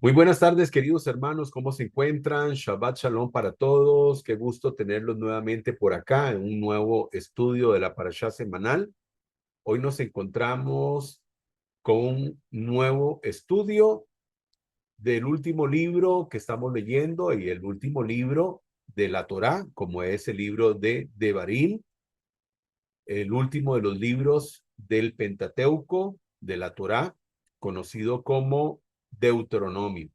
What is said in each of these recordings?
Muy buenas tardes, queridos hermanos, ¿cómo se encuentran? Shabbat Shalom para todos. Qué gusto tenerlos nuevamente por acá en un nuevo estudio de la Parashá semanal. Hoy nos encontramos con un nuevo estudio del último libro que estamos leyendo y el último libro de la Torá, como es el libro de Devarim, el último de los libros del Pentateuco de la Torá, conocido como Deuteronomio.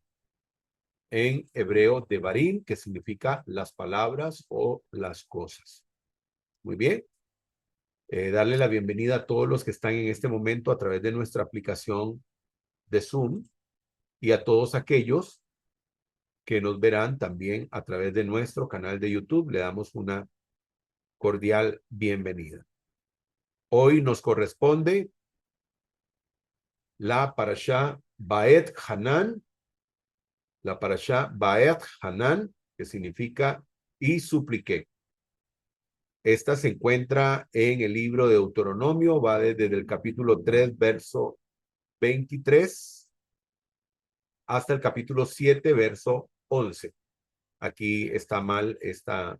En hebreo devarim, que significa las palabras o las cosas. Muy bien. Darle la bienvenida a todos los que están en este momento a través de nuestra aplicación de Zoom y a todos aquellos que nos verán también a través de nuestro canal de YouTube. Le damos una cordial bienvenida. Hoy nos corresponde la parashá Baet Hanan, la parashá Baet Hanan, que significa y supliqué. Esta se encuentra en el libro de Deuteronomio, va desde el capítulo 3, verso 23, hasta el capítulo 7, verso 11. Aquí está mal esta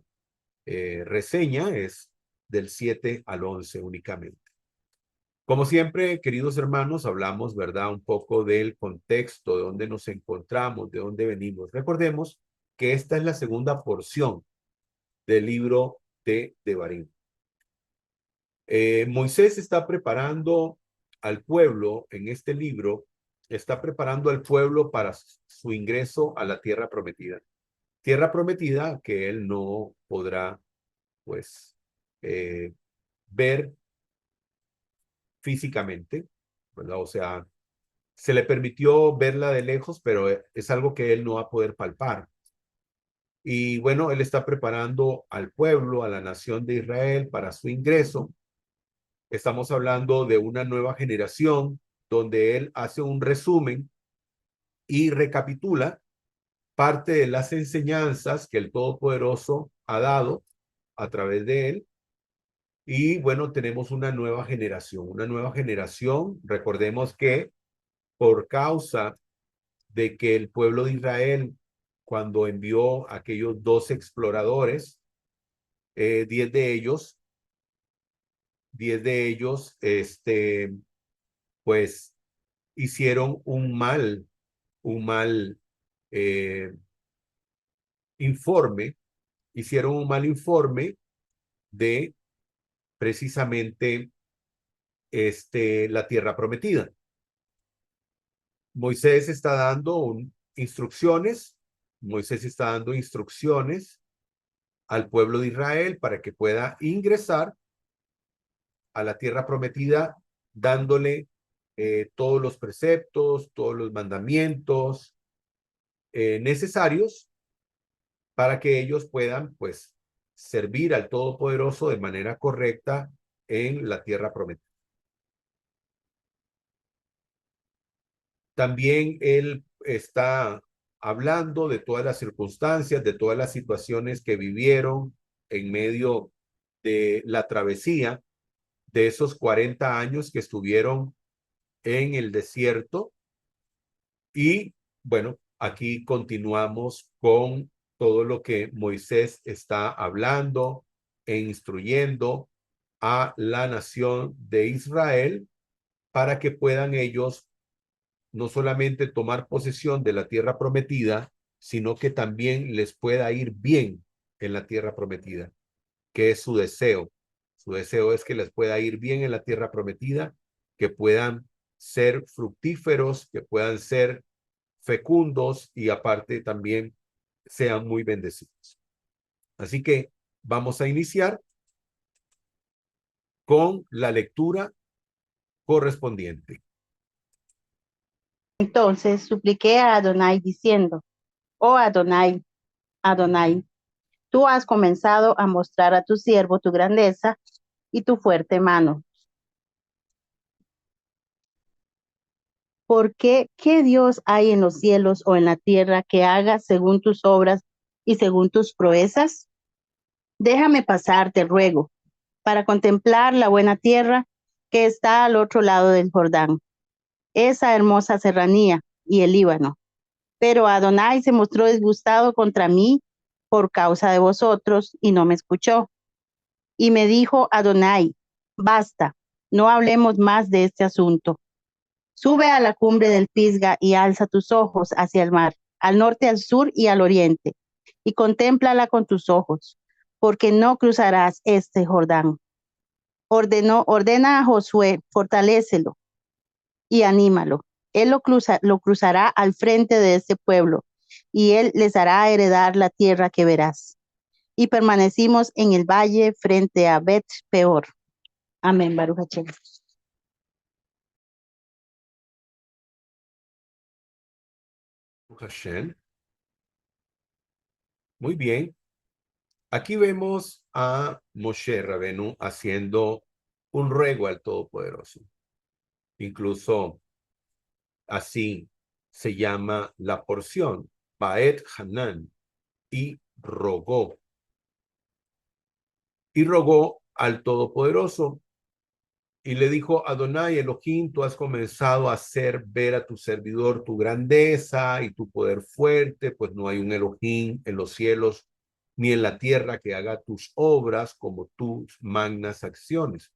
reseña, es del 7 al 11 únicamente. Como siempre, queridos hermanos, hablamos, ¿verdad? Un poco del contexto, de dónde nos encontramos, de dónde venimos. Recordemos que esta es la segunda porción del libro de Devarim. Moisés está preparando al pueblo en este libro, está preparando al pueblo para su ingreso a la tierra prometida. Tierra prometida que él no podrá, pues, eh, ver físicamente, ¿verdad? O sea, se le permitió verla de lejos, pero es algo que él no va a poder palpar. Y bueno, él está preparando al pueblo, a la nación de Israel para su ingreso. Estamos hablando de una nueva generación donde él hace un resumen y recapitula parte de las enseñanzas que el Todopoderoso ha dado a través de él. Y bueno, tenemos una nueva generación. Una nueva generación, recordemos que por causa de que el pueblo de Israel, cuando envió a aquellos 12 exploradores, 10 de ellos, 10 de ellos, pues hicieron un mal eh, informe, hicieron un mal informe de precisamente la tierra prometida. Moisés está dando instrucciones, Moisés está dando instrucciones al pueblo de Israel para que pueda ingresar a la tierra prometida, dándole todos los preceptos, todos los mandamientos necesarios para que ellos puedan, pues, servir al Todopoderoso de manera correcta en la tierra prometida. También él está hablando de todas las circunstancias, de todas las situaciones que vivieron en medio de la travesía de esos 40 años que estuvieron en el desierto. Y bueno, aquí continuamos con todo lo que Moisés está hablando e instruyendo a la nación de Israel para que puedan ellos no solamente tomar posesión de la tierra prometida, sino que también les pueda ir bien en la tierra prometida, que es su deseo. Su deseo es que les pueda ir bien en la tierra prometida, que puedan ser fructíferos, que puedan ser fecundos y aparte también sean muy bendecidos. Así que vamos a iniciar con la lectura correspondiente. Entonces supliqué a Adonai diciendo, oh Adonai, Adonai, tú has comenzado a mostrar a tu siervo tu grandeza y tu fuerte mano. ¿Por qué? ¿Qué Dios hay en los cielos o en la tierra que haga según tus obras y según tus proezas? Déjame pasar, te ruego, para contemplar la buena tierra que está al otro lado del Jordán, esa hermosa serranía y el Líbano. Pero Adonai se mostró disgustado contra mí por causa de vosotros y no me escuchó. Y me dijo Adonai, basta, no hablemos más de este asunto. Sube a la cumbre del Pisga y alza tus ojos hacia el mar, al norte, al sur y al oriente, y contémplala con tus ojos, porque no cruzarás este Jordán. Ordena a Josué, fortalécelo y anímalo. Él lo cruzará al frente de este pueblo, y él les hará heredar la tierra que verás. Y permanecimos en el valle frente a Bet Peor. Amén, Baruch Hashem. Hashem. Muy bien. Aquí vemos a Moshe Rabenu haciendo un ruego al Todopoderoso. Incluso así se llama la porción, Baet Hanan, y rogó. Y rogó al Todopoderoso y le dijo, Adonai Elohim, tú has comenzado a hacer ver a tu servidor tu grandeza y tu poder fuerte, pues no hay un Elohim en los cielos ni en la tierra que haga tus obras como tus magnas acciones.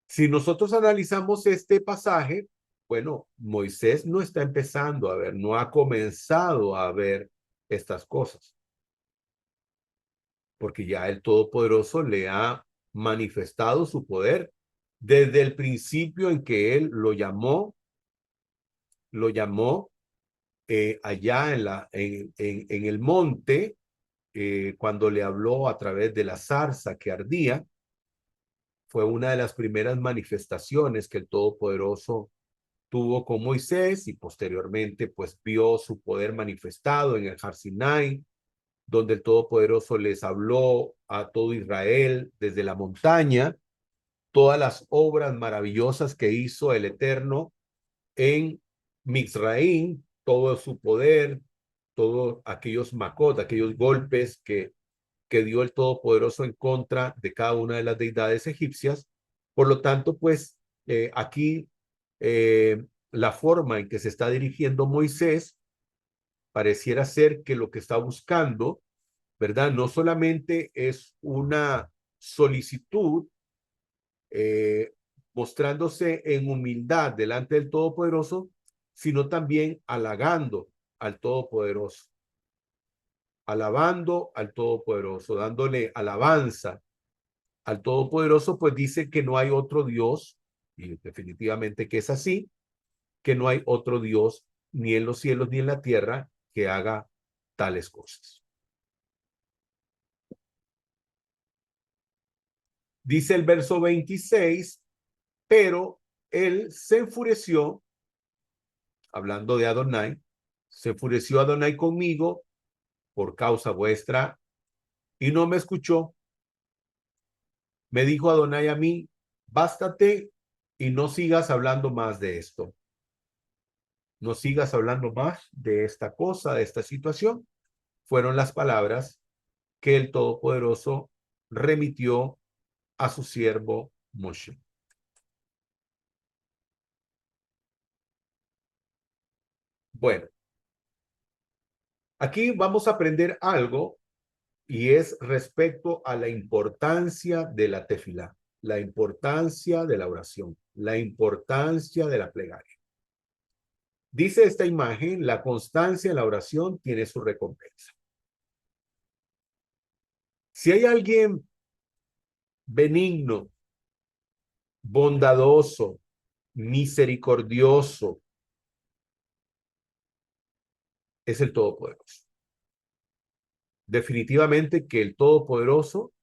Si nosotros analizamos este pasaje, bueno, Moisés no está empezando a ver, no ha comenzado a ver estas cosas, porque ya el Todopoderoso le ha manifestado su poder desde el principio en que él lo llamó allá en el monte, cuando le habló a través de la zarza que ardía. Fue una de las primeras manifestaciones que el Todopoderoso tuvo con Moisés y posteriormente pues vio su poder manifestado en el Har Sinai, donde el Todopoderoso les habló a todo Israel desde la montaña, todas las obras maravillosas que hizo el Eterno en Mizraim, todo su poder, todos aquellos macot, aquellos golpes que dio el Todopoderoso en contra de cada una de las deidades egipcias. Por lo tanto, pues aquí la forma en que se está dirigiendo Moisés pareciera ser que lo que está buscando, ¿verdad? No solamente es una solicitud eh, mostrándose en humildad delante del Todopoderoso, sino también halagando al Todopoderoso, alabando al Todopoderoso, dándole alabanza al Todopoderoso, pues dice que no hay otro Dios, y definitivamente que es así, que no hay otro Dios ni en los cielos ni en la tierra que haga tales cosas. Dice el verso 26, pero él se enfureció, hablando de Adonai, se enfureció Adonai conmigo por causa vuestra y no me escuchó. Me dijo Adonai a mí, bástate y no sigas hablando más de esto. No sigas hablando más de esta cosa, de esta situación. Fueron las palabras que el Todopoderoso remitió a su siervo Moshe. Bueno, aquí vamos a aprender algo y es respecto a la importancia de la tefilá, la importancia de la oración, la importancia de la plegaria. Dice esta imagen, la constancia en la oración tiene su recompensa. Si hay alguien benigno, bondadoso, misericordioso, es el Todopoderoso. Definitivamente que el Todopoderoso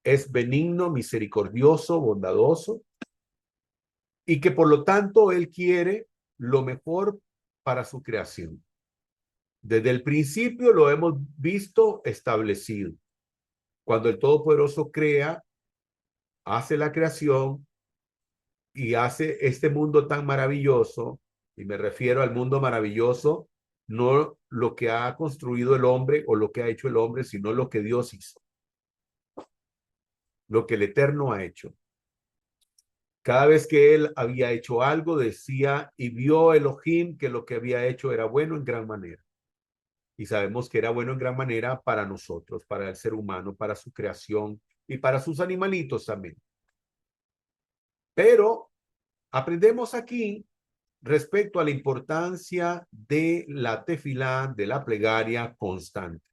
es benigno, misericordioso, bondadoso, y que por lo tanto Él quiere lo mejor para su creación. Desde el principio lo hemos visto establecido. Cuando el Todopoderoso crea, hace la creación y hace este mundo tan maravilloso, y me refiero al mundo maravilloso, no lo que ha construido el hombre o lo que ha hecho el hombre, sino lo que Dios hizo, lo que el Eterno ha hecho. Cada vez que él había hecho algo, decía, y vio Elohim que lo que había hecho era bueno en gran manera. Y sabemos que era bueno en gran manera para nosotros, para el ser humano, para su creación y para sus animalitos también. Pero aprendemos aquí respecto a la importancia de la tefilá, de la plegaria constante.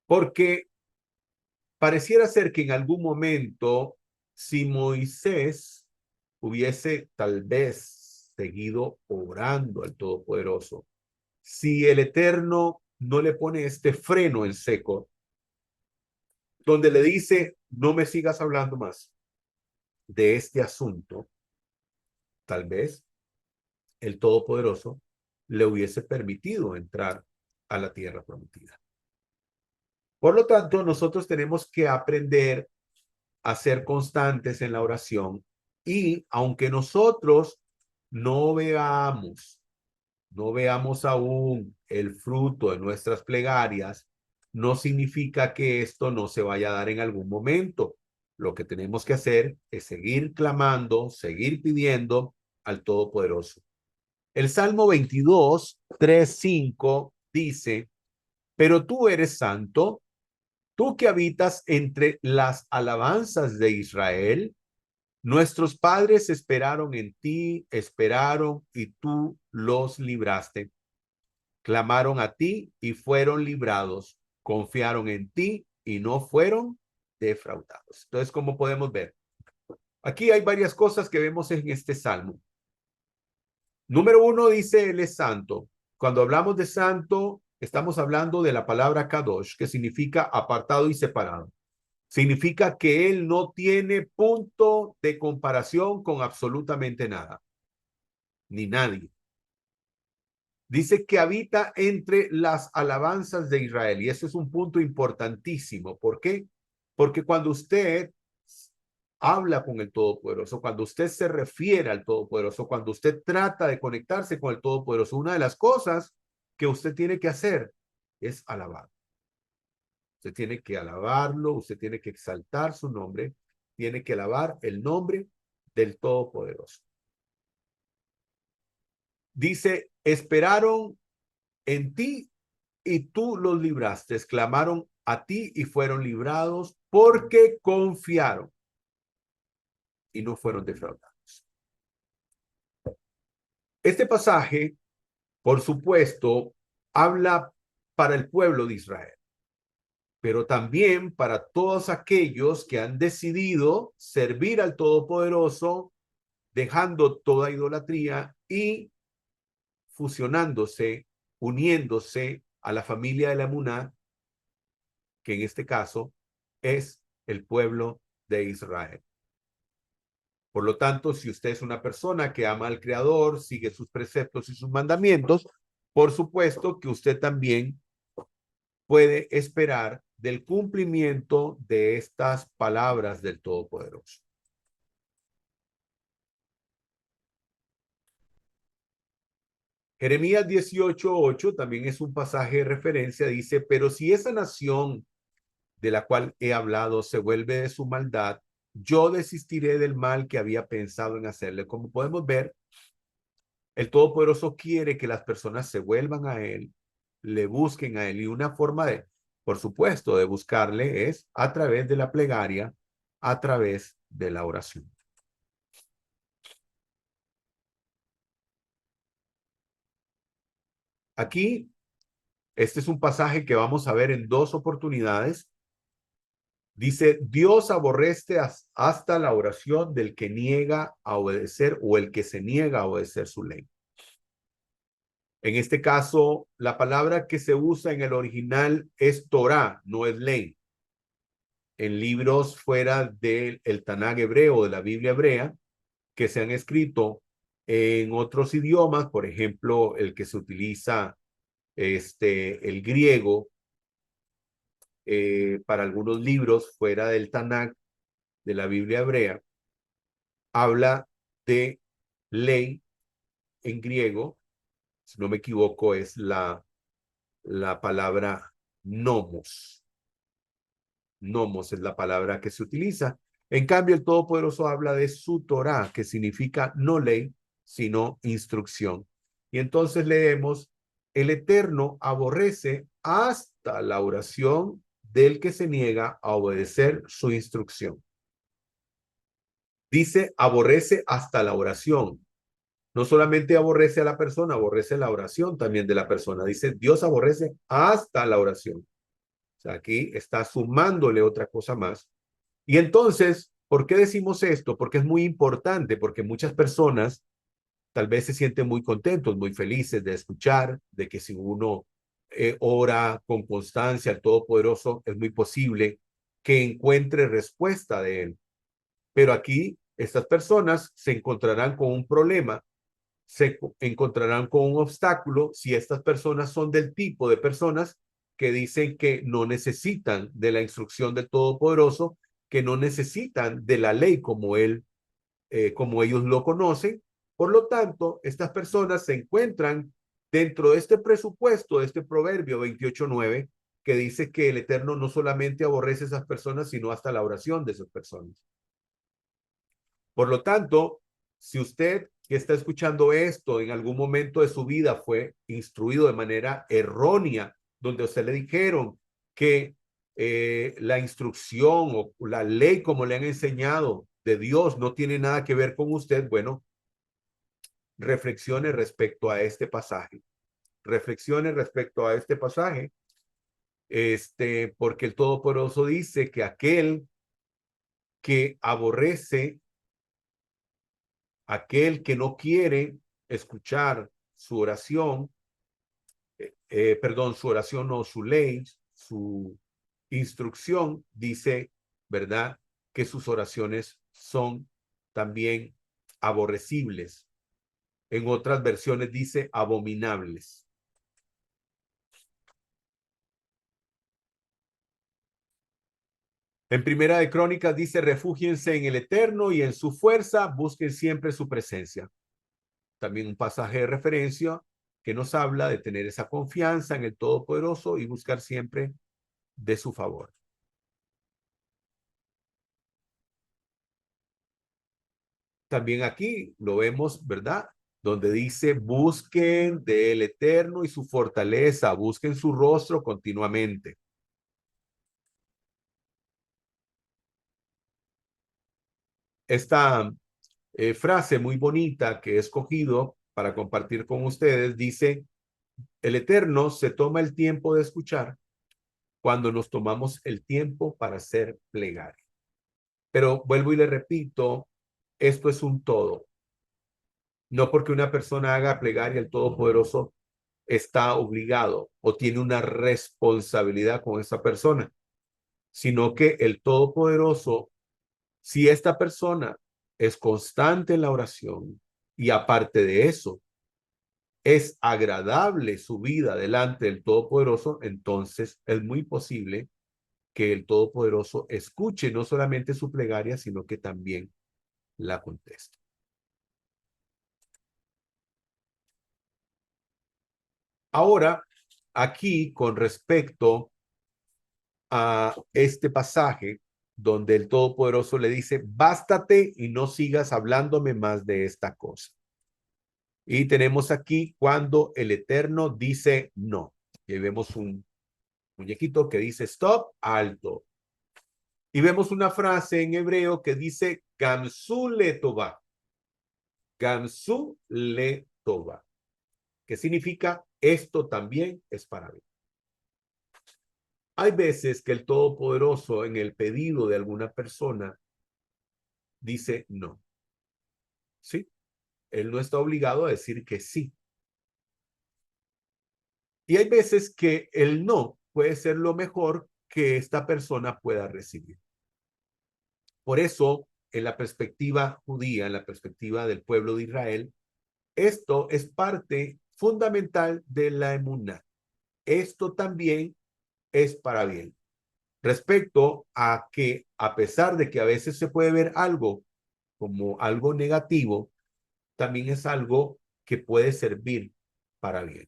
Porque pareciera ser que en algún momento, si Moisés hubiese tal vez seguido orando al Todopoderoso, si el Eterno no le pone este freno en seco, donde le dice, no me sigas hablando más de este asunto, tal vez el Todopoderoso le hubiese permitido entrar a la tierra prometida. Por lo tanto, nosotros tenemos que aprender a ser constantes en la oración y aunque nosotros no veamos, no veamos aún el fruto de nuestras plegarias, no significa que esto no se vaya a dar en algún momento. Lo que tenemos que hacer es seguir clamando, seguir pidiendo al Todopoderoso. El Salmo 22, 3, 5 dice, pero tú eres santo, tú que habitas entre las alabanzas de Israel. Nuestros padres esperaron en ti, esperaron y tú los libraste. Clamaron a ti y fueron librados. Confiaron en ti y no fueron defraudados. Entonces, como podemos ver, aquí hay varias cosas que vemos en este salmo. Número uno dice, él es santo. Cuando hablamos de santo, estamos hablando de la palabra kadosh, que significa apartado y separado. Significa que él no tiene punto de comparación con absolutamente nada, ni nadie. Dice que habita entre las alabanzas de Israel, y eso es un punto importantísimo. ¿Por qué? Porque cuando usted habla con el Todopoderoso, cuando usted se refiere al Todopoderoso, cuando usted trata de conectarse con el Todopoderoso, una de las cosas que usted tiene que hacer es alabar. Usted tiene que alabarlo, usted tiene que exaltar su nombre, tiene que alabar el nombre del Todopoderoso. Dice, esperaron en ti y tú los libraste, exclamaron a ti y fueron librados porque confiaron y no fueron defraudados. Este pasaje, por supuesto, habla para el pueblo de Israel, pero también para todos aquellos que han decidido servir al Todopoderoso, dejando toda idolatría y fusionándose, uniéndose a la familia de la Emuná, que en este caso es el pueblo de Israel. Por lo tanto, si usted es una persona que ama al Creador, sigue sus preceptos y sus mandamientos, por supuesto que usted también puede esperar del cumplimiento de estas palabras del Todopoderoso. Jeremías 18:8 también es un pasaje de referencia, dice, pero si esa nación de la cual he hablado se vuelve de su maldad, yo desistiré del mal que había pensado en hacerle. Como podemos ver, el Todopoderoso quiere que las personas se vuelvan a Él, le busquen a Él, y una forma de, por supuesto, de buscarle es a través de la plegaria, a través de la oración. Aquí, este es un pasaje que vamos a ver en dos oportunidades. Dice, Dios aborrece hasta la oración del que niega a obedecer o el que se niega a obedecer su ley. En este caso, la palabra que se usa en el original es Torah, no es ley. En libros fuera del Tanaj hebreo, de la Biblia hebrea, que se han escrito en otros idiomas, por ejemplo, el que se utiliza, el griego, para algunos libros fuera del Tanaj, de la Biblia hebrea, habla de ley en griego, si no me equivoco, es la palabra nomos. Nomos es la palabra que se utiliza. En cambio, el Todopoderoso habla de su Torah, que significa no ley, sino instrucción. Y entonces leemos, el Eterno aborrece hasta la oración del que se niega a obedecer su instrucción. Dice, aborrece hasta la oración. No solamente aborrece a la persona, aborrece la oración también de la persona. Dice, Dios aborrece hasta la oración. O sea, aquí está sumándole otra cosa más. Y entonces, ¿por qué decimos esto? Porque es muy importante, porque muchas personas tal vez se sienten muy contentos, muy felices de escuchar, de que si uno ora con constancia al Todopoderoso, es muy posible que encuentre respuesta de Él. Pero aquí estas personas se encontrarán con un problema, se encontrarán con un obstáculo si estas personas son del tipo de personas que dicen que no necesitan de la instrucción del Todopoderoso, que no necesitan de la ley como él, como ellos lo conocen. Por lo tanto, estas personas se encuentran dentro de este presupuesto, de este proverbio 28:9, que dice que el Eterno no solamente aborrece a esas personas, sino hasta la oración de esas personas. Por lo tanto, si usted que está escuchando esto en algún momento de su vida fue instruido de manera errónea, donde a usted le dijeron que la instrucción o la ley como le han enseñado de Dios no tiene nada que ver con usted, bueno, reflexione respecto a este pasaje. Reflexione respecto a este pasaje, porque el Todopoderoso dice que aquel que aborrece, aquel que no quiere escuchar su oración, perdón, su oración o su ley, su instrucción, dice, ¿verdad? Que sus oraciones son también aborrecibles. En otras versiones dice abominables. En Primera de Crónicas dice, refúgiense en el Eterno y en su fuerza busquen siempre su presencia. También un pasaje de referencia que nos habla de tener esa confianza en el Todopoderoso y buscar siempre de su favor. También aquí lo vemos, ¿verdad? Donde dice, busquen del Eterno y su fortaleza, busquen su rostro continuamente. Esta frase muy bonita que he escogido para compartir con ustedes dice, el Eterno se toma el tiempo de escuchar cuando nos tomamos el tiempo para hacer plegaria. Pero vuelvo y le repito, esto es un todo. No porque una persona haga plegaria al Todopoderoso está obligado o tiene una responsabilidad con esa persona, sino que el Todopoderoso, si esta persona es constante en la oración y aparte de eso, es agradable su vida delante del Todopoderoso, entonces es muy posible que el Todopoderoso escuche no solamente su plegaria, sino que también la conteste. Ahora, aquí con respecto a este pasaje donde el Todopoderoso le dice, bástate y no sigas hablándome más de esta cosa. Y tenemos aquí cuando el Eterno dice no. Y vemos un muñequito que dice stop, alto. Y vemos una frase en hebreo que dice Gamsu le tova. Gamsu le tova. Que significa esto también es para mí. Hay veces que el Todopoderoso en el pedido de alguna persona dice no. ¿Sí? Él no está obligado a decir que sí. Y hay veces que el no puede ser lo mejor que esta persona pueda recibir. Por eso, en la perspectiva judía, en la perspectiva del pueblo de Israel, esto es parte fundamental de la emuná. Esto también es para bien. Respecto a que, a pesar de que a veces se puede ver algo como algo negativo, también es algo que puede servir para bien.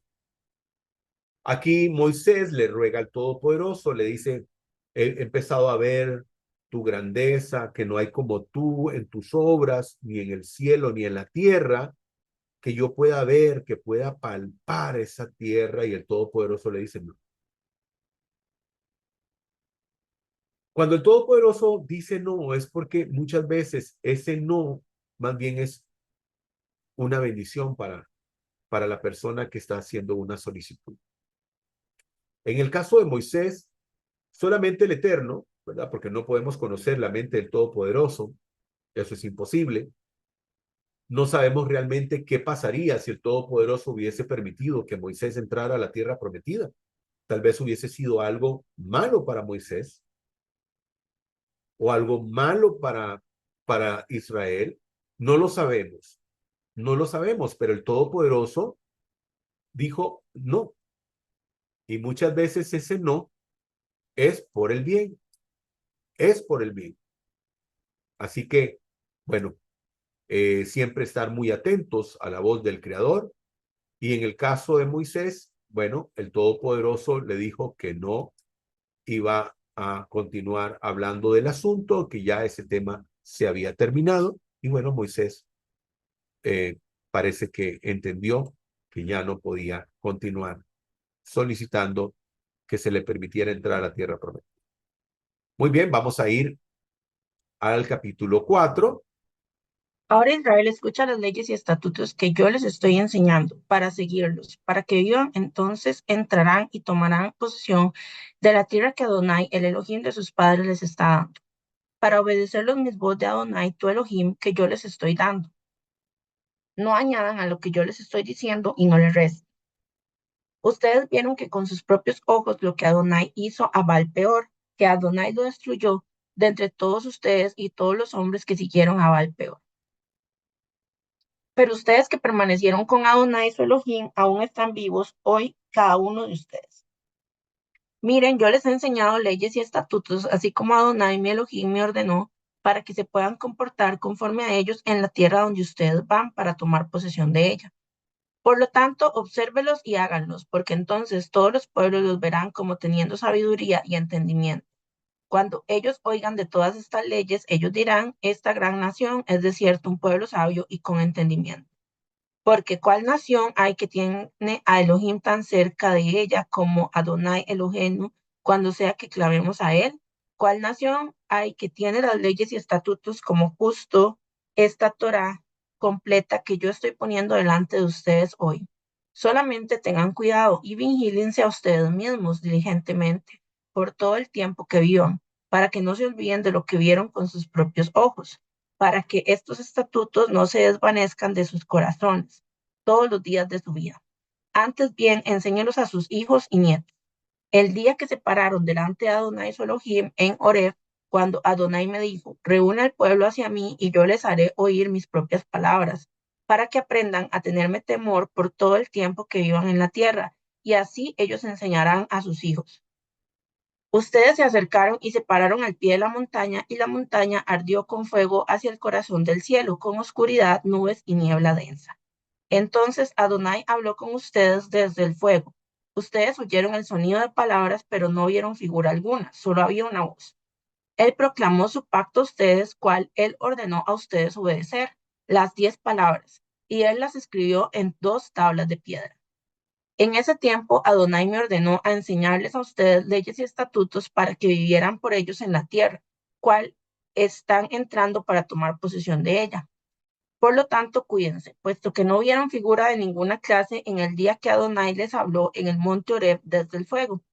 Aquí Moisés le ruega al Todopoderoso, le dice, he empezado a ver tu grandeza, que no hay como tú en tus obras, ni en el cielo, ni en la tierra, que yo pueda ver, que pueda palpar esa tierra. Y el Todopoderoso le dice, no. Cuando el Todopoderoso dice no, es porque muchas veces ese no más bien es una bendición para la persona que está haciendo una solicitud. En el caso de Moisés, solamente el Eterno, ¿verdad? Porque no podemos conocer la mente del Todopoderoso, eso es imposible. No sabemos realmente qué pasaría si el Todopoderoso hubiese permitido que Moisés entrara a la tierra prometida. Tal vez hubiese sido algo malo para Moisés o algo malo para Israel. No lo sabemos, no lo sabemos, pero el Todopoderoso dijo no. Y muchas veces ese no es por el bien, es por el bien. Así que, bueno, siempre estar muy atentos a la voz del Creador. Y en el caso de Moisés, bueno, el Todopoderoso le dijo que no iba a continuar hablando del asunto, que ya ese tema se había terminado. Y bueno, Moisés parece que entendió que ya no podía continuar solicitando que se le permitiera entrar a la tierra prometida. Muy bien, vamos a ir al capítulo 4. Ahora Israel escucha las leyes y estatutos que yo les estoy enseñando para seguirlos, para que vivan. Entonces entrarán y tomarán posesión de la tierra que Adonai, el Elohim de sus padres, les está dando, para obedecer los mismos de Adonai, tu Elohim, que yo les estoy dando. No añadan a lo que yo les estoy diciendo y no les resten. Ustedes vieron que con sus propios ojos lo que Adonai hizo a Baal peor, que Adonai lo destruyó de entre todos ustedes y todos los hombres que siguieron a Baal peor. Pero ustedes que permanecieron con Adonai su Elohim aún están vivos hoy, cada uno de ustedes. Miren, yo les he enseñado leyes y estatutos, así como Adonai mi Elohim me ordenó, para que se puedan comportar conforme a ellos en la tierra donde ustedes van para tomar posesión de ella. Por lo tanto, obsérvelos y háganlos, porque entonces todos los pueblos los verán como teniendo sabiduría y entendimiento. Cuando ellos oigan de todas estas leyes, ellos dirán, esta gran nación es de cierto un pueblo sabio y con entendimiento. Porque ¿cuál nación hay que tiene a Elohim tan cerca de ella como Adonai Elohenu cuando sea que clamemos a él? ¿Cuál nación hay que tiene las leyes y estatutos como justo esta Torá completa que yo estoy poniendo delante de ustedes hoy? Solamente tengan cuidado y vigílense a ustedes mismos diligentemente por todo el tiempo que vivan, para que no se olviden de lo que vieron con sus propios ojos, para que estos estatutos no se desvanezcan de sus corazones todos los días de su vida. Antes bien, enséñelos a sus hijos y nietos. El día que se pararon delante de Adonai su Elohim en Horeb, cuando Adonai me dijo, reúne al pueblo hacia mí y yo les haré oír mis propias palabras, para que aprendan a tenerme temor por todo el tiempo que vivan en la tierra, y así ellos enseñarán a sus hijos. Ustedes se acercaron y se pararon al pie de la montaña, y la montaña ardió con fuego hacia el corazón del cielo, con oscuridad, nubes y niebla densa. Entonces Adonai habló con ustedes desde el fuego. Ustedes oyeron el sonido de palabras, pero no vieron figura alguna, solo había una voz. Él proclamó su pacto a ustedes, cual él ordenó a ustedes obedecer, las 10 palabras, y él las escribió en 2 tablas de piedra. En ese tiempo, Adonai me ordenó a enseñarles a ustedes leyes y estatutos para que vivieran por ellos en la tierra, cual están entrando para tomar posesión de ella. Por lo tanto, cuídense, puesto que no vieron figura de ninguna clase en el día que Adonai les habló en el monte Horeb desde el fuego.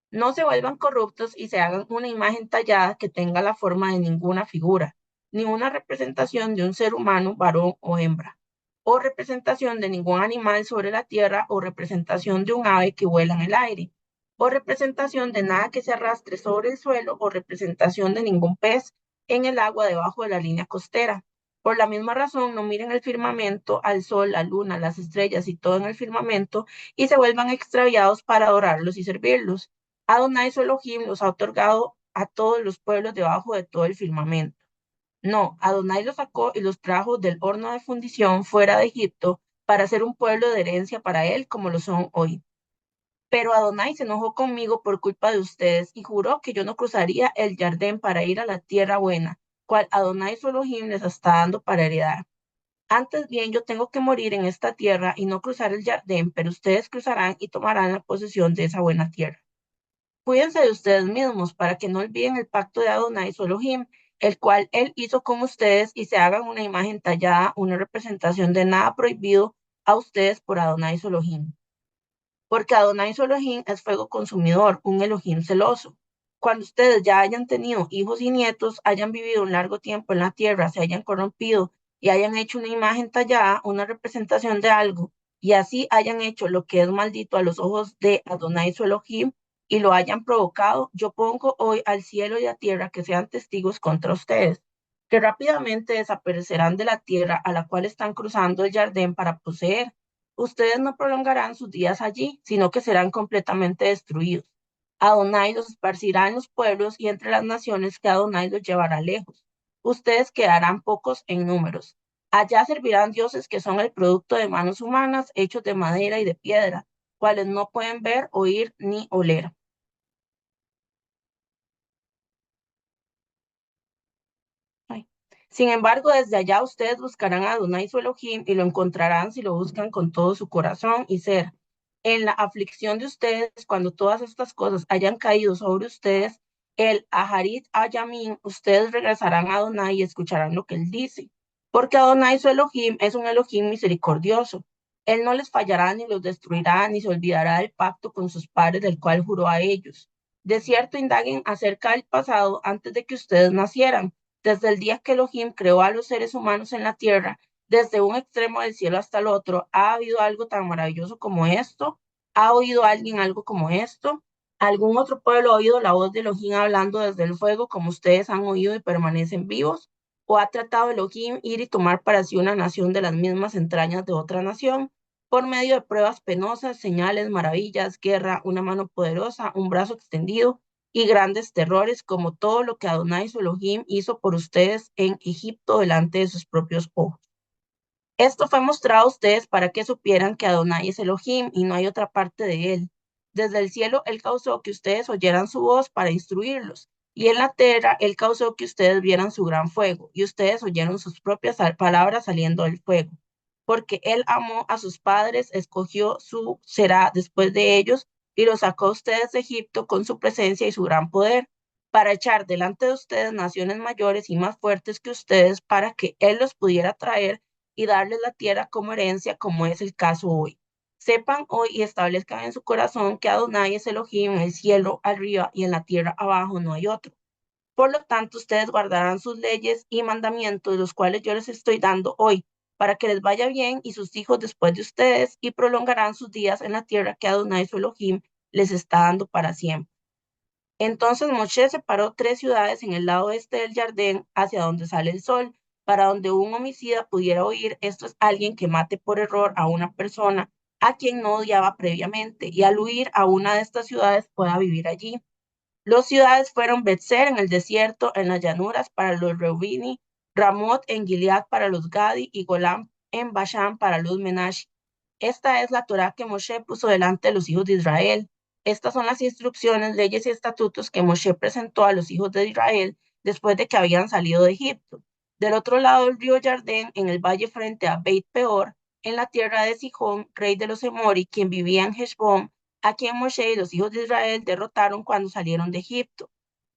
No se vuelvan corruptos y se hagan una imagen tallada que tenga la forma de ninguna figura, ni una representación de un ser humano, varón o hembra, o representación de ningún animal sobre la tierra, o representación de un ave que vuela en el aire, o representación de nada que se arrastre sobre el suelo, o representación de ningún pez en el agua debajo de la línea costera. Por la misma razón, no miren el firmamento, al sol, la luna, las estrellas y todo en el firmamento, y se vuelvan extraviados para adorarlos y servirlos. Adonai su Elohim los ha otorgado a todos los pueblos debajo de todo el firmamento. No, Adonai los sacó y los trajo del horno de fundición fuera de Egipto para ser un pueblo de herencia para él como lo son hoy. Pero Adonai se enojó conmigo por culpa de ustedes y juró que yo no cruzaría el Jardín para ir a la tierra buena, cual Adonai su Elohim les está dando para heredar. Antes bien, yo tengo que morir en esta tierra y no cruzar el Jardín, pero ustedes cruzarán y tomarán la posesión de esa buena tierra. Cuídense de ustedes mismos para que no olviden el pacto de Adonai su Elohim, el cual él hizo con ustedes y se hagan una imagen tallada, una representación de nada prohibido a ustedes por Adonai su Elohim. Porque Adonai su Elohim es fuego consumidor, un Elohim celoso. Cuando ustedes ya hayan tenido hijos y nietos, hayan vivido un largo tiempo en la tierra, se hayan corrompido y hayan hecho una imagen tallada, una representación de algo, y así hayan hecho lo que es maldito a los ojos de Adonai su Elohim y lo hayan provocado, yo pongo hoy al cielo y a la tierra que sean testigos contra ustedes, que rápidamente desaparecerán de la tierra a la cual están cruzando el Jardín para poseer. Ustedes no prolongarán sus días allí, sino que serán completamente destruidos. Adonai los esparcirá en los pueblos y entre las naciones que Adonai los llevará lejos. Ustedes quedarán pocos en números. Allá servirán dioses que son el producto de manos humanas, hechos de madera y de piedra, cuales no pueden ver, oír ni oler. Ay. Sin embargo, desde allá ustedes buscarán a Adonai su Elohim y lo encontrarán si lo buscan con todo su corazón y ser. En la aflicción de ustedes, cuando todas estas cosas hayan caído sobre ustedes, el Aharit Ayamin, ustedes regresarán a Adonai y escucharán lo que él dice. Porque Adonai su Elohim es un Elohim misericordioso. Él no les fallará ni los destruirá, ni se olvidará del pacto con sus padres del cual juró a ellos. De cierto, indaguen acerca del pasado antes de que ustedes nacieran desde el día que Elohim creó a los seres humanos en la tierra, desde un extremo del cielo hasta el otro, ¿ha habido algo tan maravilloso como esto? ¿Ha oído alguien algo como esto? ¿Algún otro pueblo ha oído la voz de Elohim hablando desde el fuego como ustedes han oído y permanecen vivos? ¿O ha tratado Elohim ir y tomar para sí una nación de las mismas entrañas de otra nación? Por medio de pruebas penosas, señales, maravillas, guerra, una mano poderosa, un brazo extendido, y grandes terrores como todo lo que Adonai su Elohim hizo por ustedes en Egipto delante de sus propios ojos. Esto fue mostrado a ustedes para que supieran que Adonai es Elohim y no hay otra parte de él. Desde el cielo él causó que ustedes oyeran su voz para instruirlos, y en la tierra él causó que ustedes vieran su gran fuego, y ustedes oyeron sus propias palabras saliendo del fuego. Porque él amó a sus padres, escogió su será después de ellos, y los sacó a ustedes de Egipto con su presencia y su gran poder, para echar delante de ustedes naciones mayores y más fuertes que ustedes, para que él los pudiera traer y darles la tierra como herencia, como es el caso hoy. Sepan hoy y establezcan en su corazón que Adonai es Elohim en el cielo arriba y en la tierra abajo no hay otro. Por lo tanto, ustedes guardarán sus leyes y mandamientos, los cuales yo les estoy dando hoy, para que les vaya bien y sus hijos después de ustedes, y prolongarán sus días en la tierra que Adonai su Elohim les está dando para siempre. Entonces Moshe separó 3 ciudades en el lado este del Jardín, hacia donde sale el sol, para donde un homicida pudiera huir. Esto es alguien que mate por error a una persona a quien no odiaba previamente, y al huir a una de estas ciudades pueda vivir allí. Las ciudades fueron Betzer en el desierto, en las llanuras para los Reubini, Ramot en Gilead para los Gadi y Golam en Bashan para los Menashi. Esta es la Torá que Moshe puso delante de los hijos de Israel. Estas son las instrucciones, leyes y estatutos que Moshe presentó a los hijos de Israel después de que habían salido de Egipto. Del otro lado del río Jardín, en el valle frente a Beit Peor, en la tierra de Sihón, rey de los Emori, quien vivía en Heshbón, a quien Moshe y los hijos de Israel derrotaron cuando salieron de Egipto,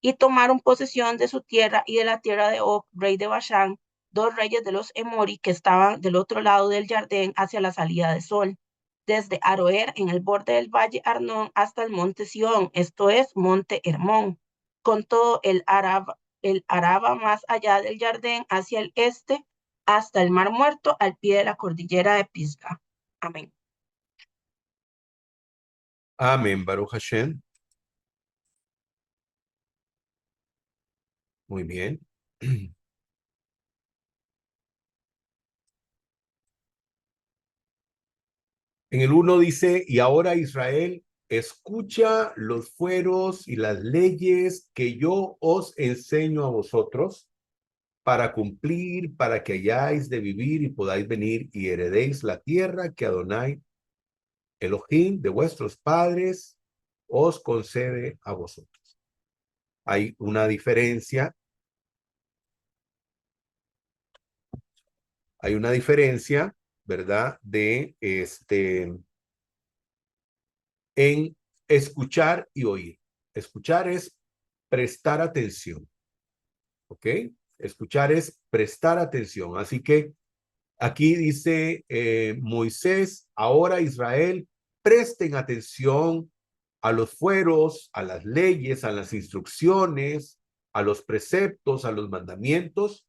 y tomaron posesión de su tierra y de la tierra de Og, rey de Bashán, 2 reyes de los Emori que estaban del otro lado del Jardín hacia la salida de sol, desde Aroer en el borde del valle Arnón hasta el monte Sión, esto es monte Hermón, con todo el Araba más allá del Jardín hacia el este, hasta el Mar Muerto al pie de la cordillera de Pisga. Amén. Amén, Baruch Hashem. Muy bien. En el 1 dice, y ahora Israel, escucha los fueros y las leyes que yo os enseño a vosotros para cumplir, para que hayáis de vivir y podáis venir y heredéis la tierra que Adonai Elohim de vuestros padres os concede a vosotros. Hay una diferencia. Hay una diferencia, ¿verdad? En escuchar y oír. Escuchar es prestar atención, ¿ok? Escuchar es prestar atención. Así que aquí dice Moisés, ahora Israel, presten atención a los fueros, a las leyes, a las instrucciones, a los preceptos, a los mandamientos.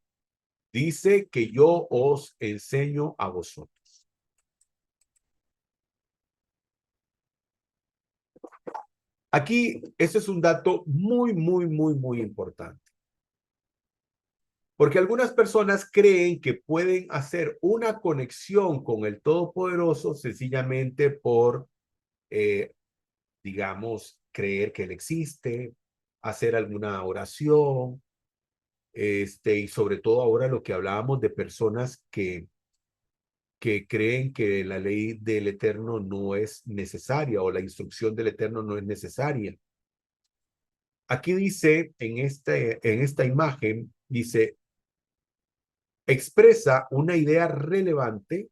Dice que yo os enseño a vosotros. Aquí, ese es un dato muy, muy, muy, muy importante. Porque algunas personas creen que pueden hacer una conexión con el Todopoderoso sencillamente por, digamos, creer que Él existe, hacer alguna oración, y sobre todo ahora lo que hablábamos de personas que creen que la ley del Eterno no es necesaria o la instrucción del Eterno no es necesaria. Aquí dice, en esta imagen, dice, expresa una idea relevante,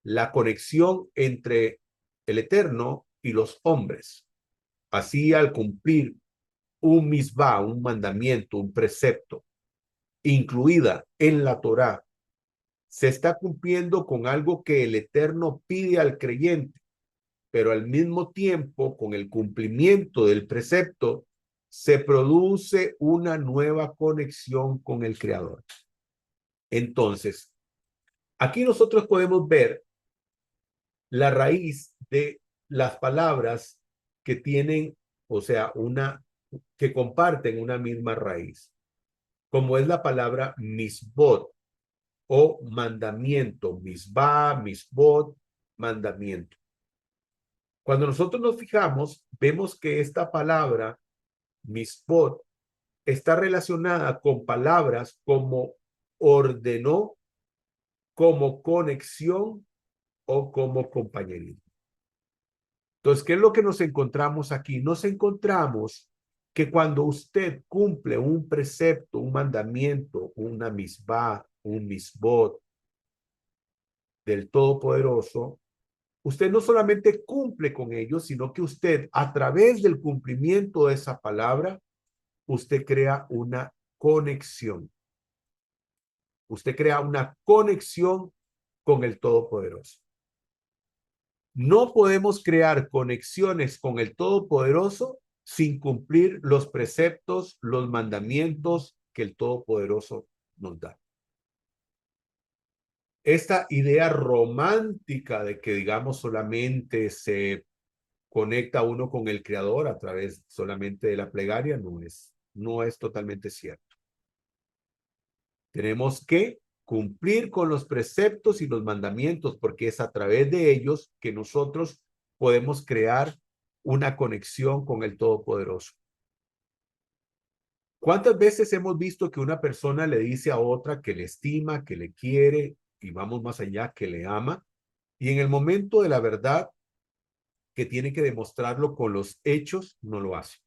la conexión entre el Eterno y los hombres. Así, al cumplir un misbah, un mandamiento, un precepto, incluida en la Torá, se está cumpliendo con algo que el Eterno pide al creyente, pero al mismo tiempo, con el cumplimiento del precepto, se produce una nueva conexión con el Creador. Entonces, aquí nosotros podemos ver la raíz de las palabras que tienen, o sea, que comparten una misma raíz, como es la palabra misbot o mandamiento, misbah, misbot, mandamiento. Cuando nosotros nos fijamos, vemos que esta palabra misbot está relacionada con palabras como ordenó, como conexión o como compañerismo. Entonces, ¿qué es lo que nos encontramos aquí? Nos encontramos que cuando usted cumple un precepto, un mandamiento, una misbah, un misbot del Todopoderoso, usted no solamente cumple con ellos, sino que usted, a través del cumplimiento de esa palabra, usted crea una conexión. Usted crea una conexión con el Todopoderoso. No podemos crear conexiones con el Todopoderoso sin cumplir los preceptos, los mandamientos que el Todopoderoso nos da. Esta idea romántica de que, digamos, solamente se conecta uno con el Creador a través solamente de la plegaria no es totalmente cierto. Tenemos que cumplir con los preceptos y los mandamientos, porque es a través de ellos que nosotros podemos crear una conexión con el Todopoderoso. ¿Cuántas veces hemos visto que una persona le dice a otra que le estima, que le quiere, y vamos más allá, que le ama, y en el momento de la verdad, que tiene que demostrarlo con los hechos, no lo hace?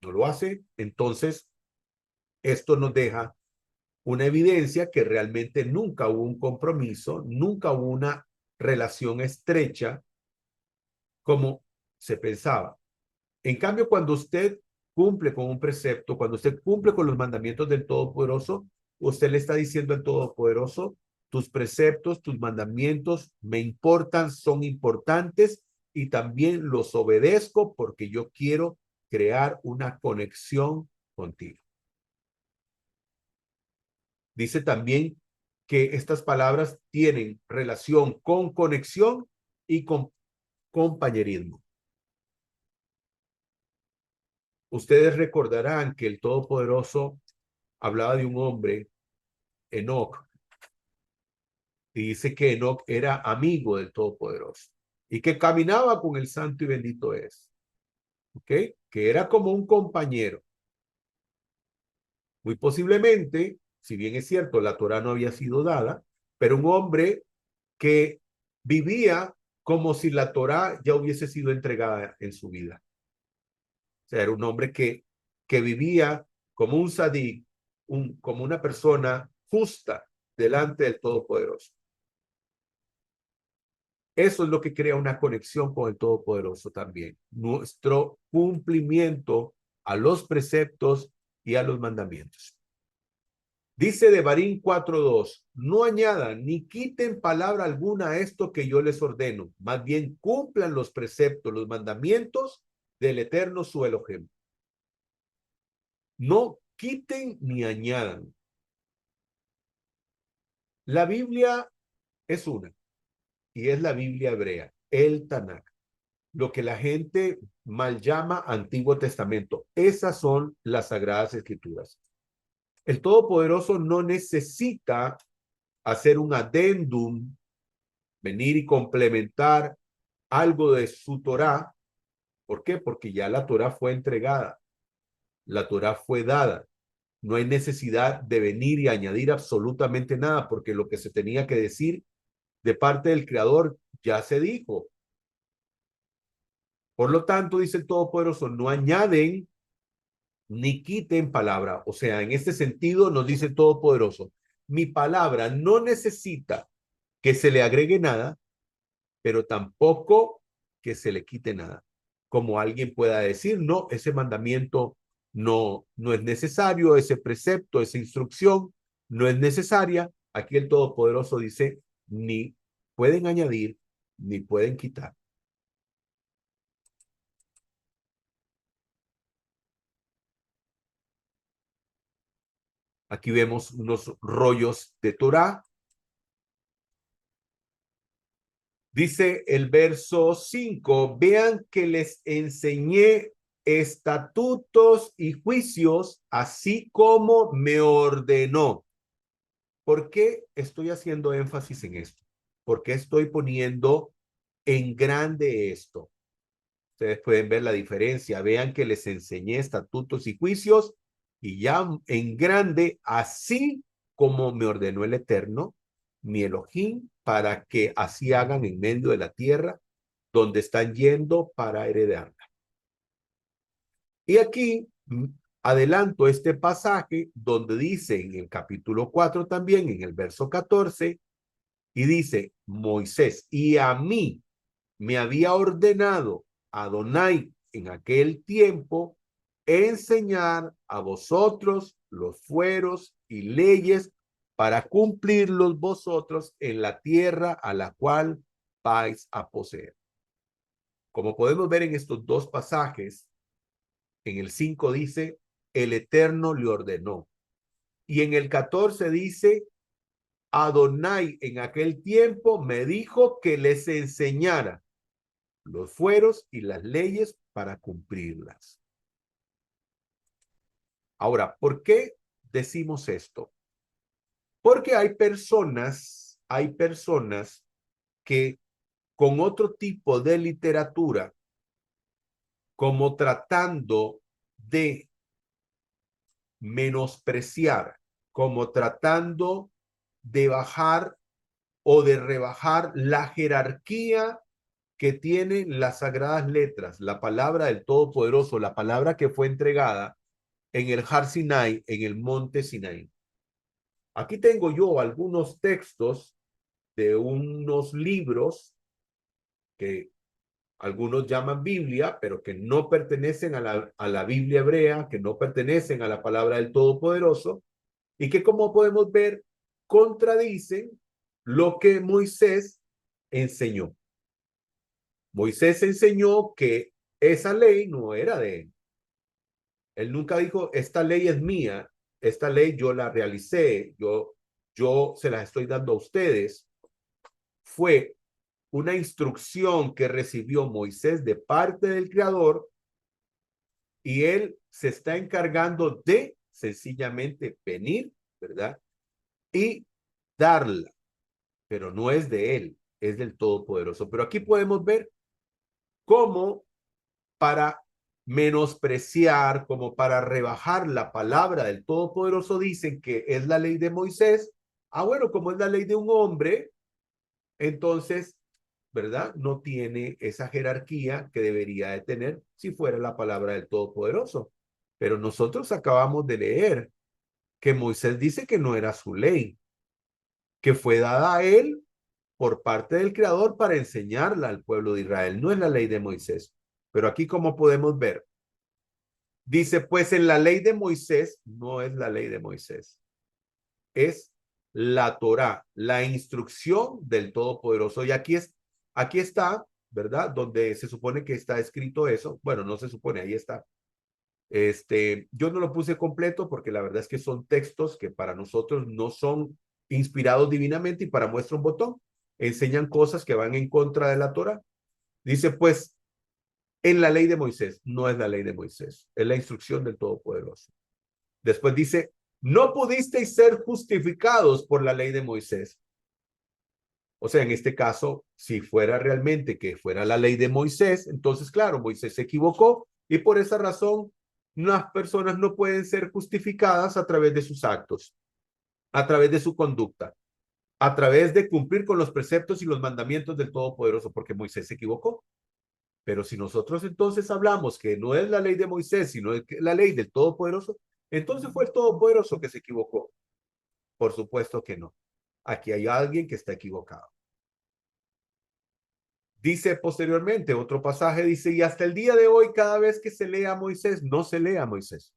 No lo hace, entonces esto nos deja una evidencia que realmente nunca hubo un compromiso, nunca hubo una relación estrecha como se pensaba. En cambio, cuando usted cumple con un precepto, cuando usted cumple con los mandamientos del Todopoderoso, usted le está diciendo al Todopoderoso, tus preceptos, tus mandamientos me importan, son importantes y también los obedezco porque yo quiero crear una conexión contigo. Dice también que estas palabras tienen relación con conexión y con compañerismo. Ustedes recordarán que el Todopoderoso hablaba de un hombre, Enoc, y dice que Enoc era amigo del Todopoderoso y que caminaba con el santo y bendito es. ¿Ok? Que era como un compañero. Muy posiblemente, si bien es cierto, la Torá no había sido dada, pero un hombre que vivía como si la Torá ya hubiese sido entregada en su vida. O sea, era un hombre que vivía como un sadí, como una persona justa delante del Todopoderoso. Eso es lo que crea una conexión con el Todopoderoso también. Nuestro cumplimiento a los preceptos y a los mandamientos. Dice Devarim 4:2, no añadan ni quiten palabra alguna a esto que yo les ordeno, más bien cumplan los preceptos, los mandamientos del Eterno su Elohim. No quiten ni añadan. La Biblia es una, y es la Biblia hebrea, el Tanakh, lo que la gente mal llama Antiguo Testamento. Esas son las Sagradas Escrituras. El Todopoderoso no necesita hacer un adendum, venir y complementar algo de su Torá. ¿Por qué? Porque ya la Torá fue entregada, la Torá fue dada. No hay necesidad de venir y añadir absolutamente nada, porque lo que se tenía que decir de parte del Creador ya se dijo. Por lo tanto, dice el Todopoderoso, no añaden ni quiten palabra. O sea, en este sentido nos dice el Todopoderoso, mi palabra no necesita que se le agregue nada, pero tampoco que se le quite nada. Como alguien pueda decir, no, ese mandamiento no es necesario, ese precepto, esa instrucción no es necesaria. Aquí el Todopoderoso dice, ni pueden añadir, ni pueden quitar. Aquí vemos unos rollos de Torá. Dice el verso 5, vean que les enseñé estatutos y juicios, así como me ordenó. ¿Por qué estoy haciendo énfasis en esto? ¿Por qué estoy poniendo en grande esto? Ustedes pueden ver la diferencia. Vean que les enseñé estatutos y juicios y ya en grande, así como me ordenó el Eterno, mi Elohim, para que así hagan en medio de la tierra donde están yendo para heredarla. Y aquí adelanto este pasaje donde dice en el capítulo 4 también, en el verso 14, y dice, Moisés, y a mí me había ordenado Adonai en aquel tiempo enseñar a vosotros los fueros y leyes para cumplirlos vosotros en la tierra a la cual vais a poseer. Como podemos ver en estos dos pasajes, en el 5 dice, el Eterno le ordenó. Y en el 14 dice, Adonai en aquel tiempo me dijo que les enseñara los fueros y las leyes para cumplirlas. Ahora, ¿por qué decimos esto? Porque hay personas que con otro tipo de literatura, como tratando de menospreciar, como tratando de bajar o de rebajar la jerarquía que tienen las sagradas letras, la palabra del Todopoderoso, la palabra que fue entregada en el Har Sinai, en el monte Sinai. Aquí tengo yo algunos textos de unos libros que algunos llaman Biblia, pero que no pertenecen a la Biblia hebrea, que no pertenecen a la palabra del Todopoderoso, y que, como podemos ver, contradicen lo que Moisés enseñó. Moisés enseñó que esa ley no era de él. Él nunca dijo, esta ley es mía, esta ley yo la realicé, yo se las estoy dando a ustedes. Fue una instrucción que recibió Moisés de parte del Creador y él se está encargando de sencillamente venir, ¿verdad? Y darla, pero no es de él, es del Todopoderoso. Pero aquí podemos ver cómo para menospreciar, como para rebajar la palabra del Todopoderoso, dicen que es la ley de Moisés. Ah, bueno, como es la ley de un hombre, entonces, ¿verdad? No tiene esa jerarquía que debería de tener si fuera la palabra del Todopoderoso. Pero nosotros acabamos de leer que Moisés dice que no era su ley, que fue dada a él por parte del Creador para enseñarla al pueblo de Israel. No es la ley de Moisés. Pero aquí, como podemos ver, dice, pues en la ley de Moisés, no es la ley de Moisés, es la Torá, la instrucción del Todopoderoso. Y aquí está, ¿verdad? Donde se supone que está escrito eso. Bueno, no se supone, ahí está. Yo no lo puse completo porque la verdad es que son textos que para nosotros no son inspirados divinamente y para muestra un botón enseñan cosas que van en contra de la Torá. Dice, pues, en la ley de Moisés, no es la ley de Moisés, es la instrucción del Todopoderoso. Después dice, no pudisteis ser justificados por la ley de Moisés. O sea, en este caso, si fuera realmente que fuera la ley de Moisés, entonces, claro, Moisés se equivocó y por esa razón las personas no pueden ser justificadas a través de sus actos, a través de su conducta, a través de cumplir con los preceptos y los mandamientos del Todopoderoso, porque Moisés se equivocó. Pero si nosotros entonces hablamos que no es la ley de Moisés, sino la ley del Todopoderoso, entonces fue el Todopoderoso que se equivocó. Por supuesto que no. Aquí hay alguien que está equivocado. Dice posteriormente, otro pasaje dice, y hasta el día de hoy, cada vez que se lea a Moisés, no se lea a Moisés.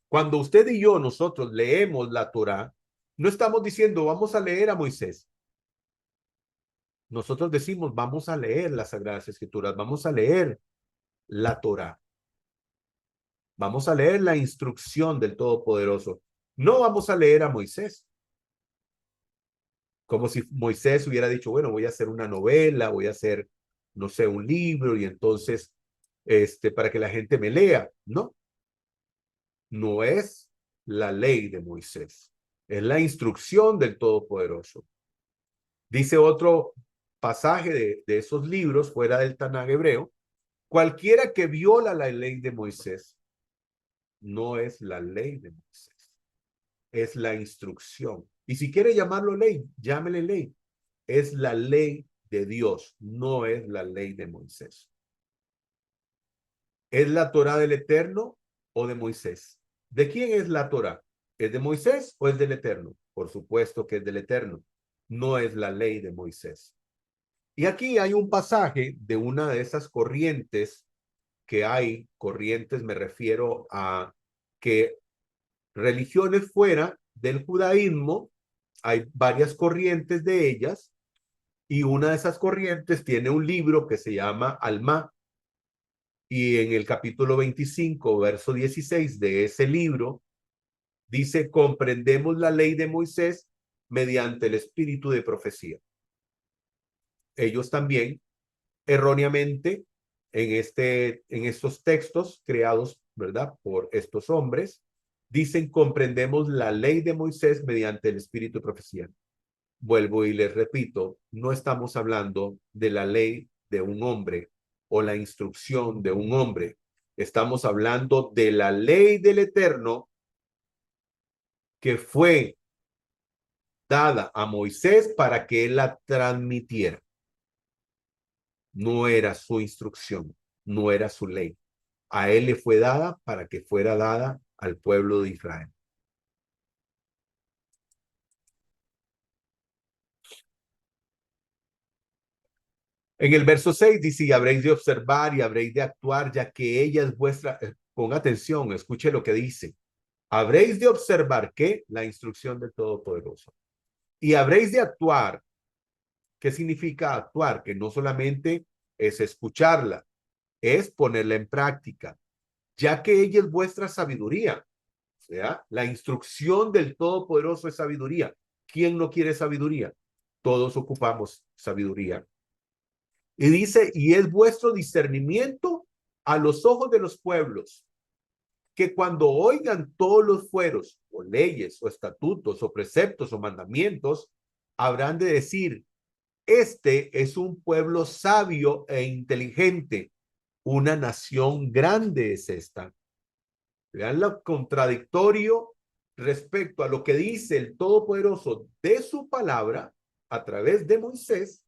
Cuando usted y yo, nosotros leemos la Torá, no estamos diciendo, vamos a leer a Moisés. Nosotros decimos, vamos a leer las Sagradas Escrituras, vamos a leer la Torá. Vamos a leer la instrucción del Todopoderoso. No vamos a leer a Moisés. Como si Moisés hubiera dicho, bueno, voy a hacer una novela, voy a hacer, no sé, un libro y entonces, para que la gente me lea. No, no es la ley de Moisés. Es la instrucción del Todopoderoso. Dice otro pasaje de esos libros fuera del Tanaj hebreo, cualquiera que viola la ley de Moisés, no es la ley de Moisés, es la instrucción. Y si quiere llamarlo ley, llámele ley. Es la ley de Dios, no es la ley de Moisés. ¿Es la Torá del Eterno o de Moisés? ¿De quién es la Torá? ¿Es de Moisés o es del Eterno? Por supuesto que es del Eterno. No es la ley de Moisés. Y aquí hay un pasaje de una de esas corrientes que hay, corrientes me refiero a que religiones fuera del judaísmo, hay varias corrientes de ellas, y una de esas corrientes tiene un libro que se llama Alma, y en el capítulo 25, verso 16 de ese libro, dice, comprendemos la ley de Moisés mediante el espíritu de profecía. Ellos también, erróneamente, en estos textos creados, ¿verdad?, por estos hombres, dicen, comprendemos la ley de Moisés mediante el espíritu de profecía. Vuelvo y les repito, no estamos hablando de la ley de un hombre o la instrucción de un hombre. Estamos hablando de la ley del Eterno que fue dada a Moisés para que él la transmitiera. No era su instrucción, no era su ley. A él le fue dada para que fuera dada al pueblo de Israel. En el verso 6 dice, y habréis de observar y habréis de actuar, ya que ella es vuestra, ponga atención, escuche lo que dice. Habréis de observar que la instrucción del Todopoderoso. Y habréis de actuar. ¿Qué significa actuar? Que no solamente es escucharla, es ponerla en práctica, ya que ella es vuestra sabiduría. O sea, la instrucción del Todopoderoso es sabiduría. ¿Quién no quiere sabiduría? Todos ocupamos sabiduría. Y dice, y es vuestro discernimiento a los ojos de los pueblos, que cuando oigan todos los fueros, o leyes, o estatutos, o preceptos, o mandamientos, habrán de decir, este es un pueblo sabio e inteligente, una nación grande es esta. Vean lo contradictorio respecto a lo que dice el Todopoderoso de su palabra a través de Moisés.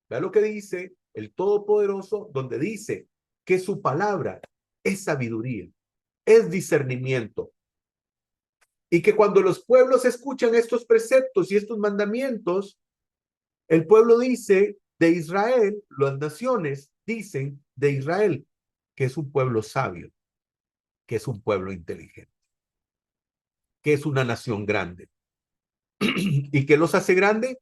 Vea lo que dice el Todopoderoso, donde dice que su palabra es sabiduría, es discernimiento. Y que cuando los pueblos escuchan estos preceptos y estos mandamientos, el pueblo dice de Israel, las naciones dicen de Israel, que es un pueblo sabio, que es un pueblo inteligente, que es una nación grande. ¿Y qué los hace grande?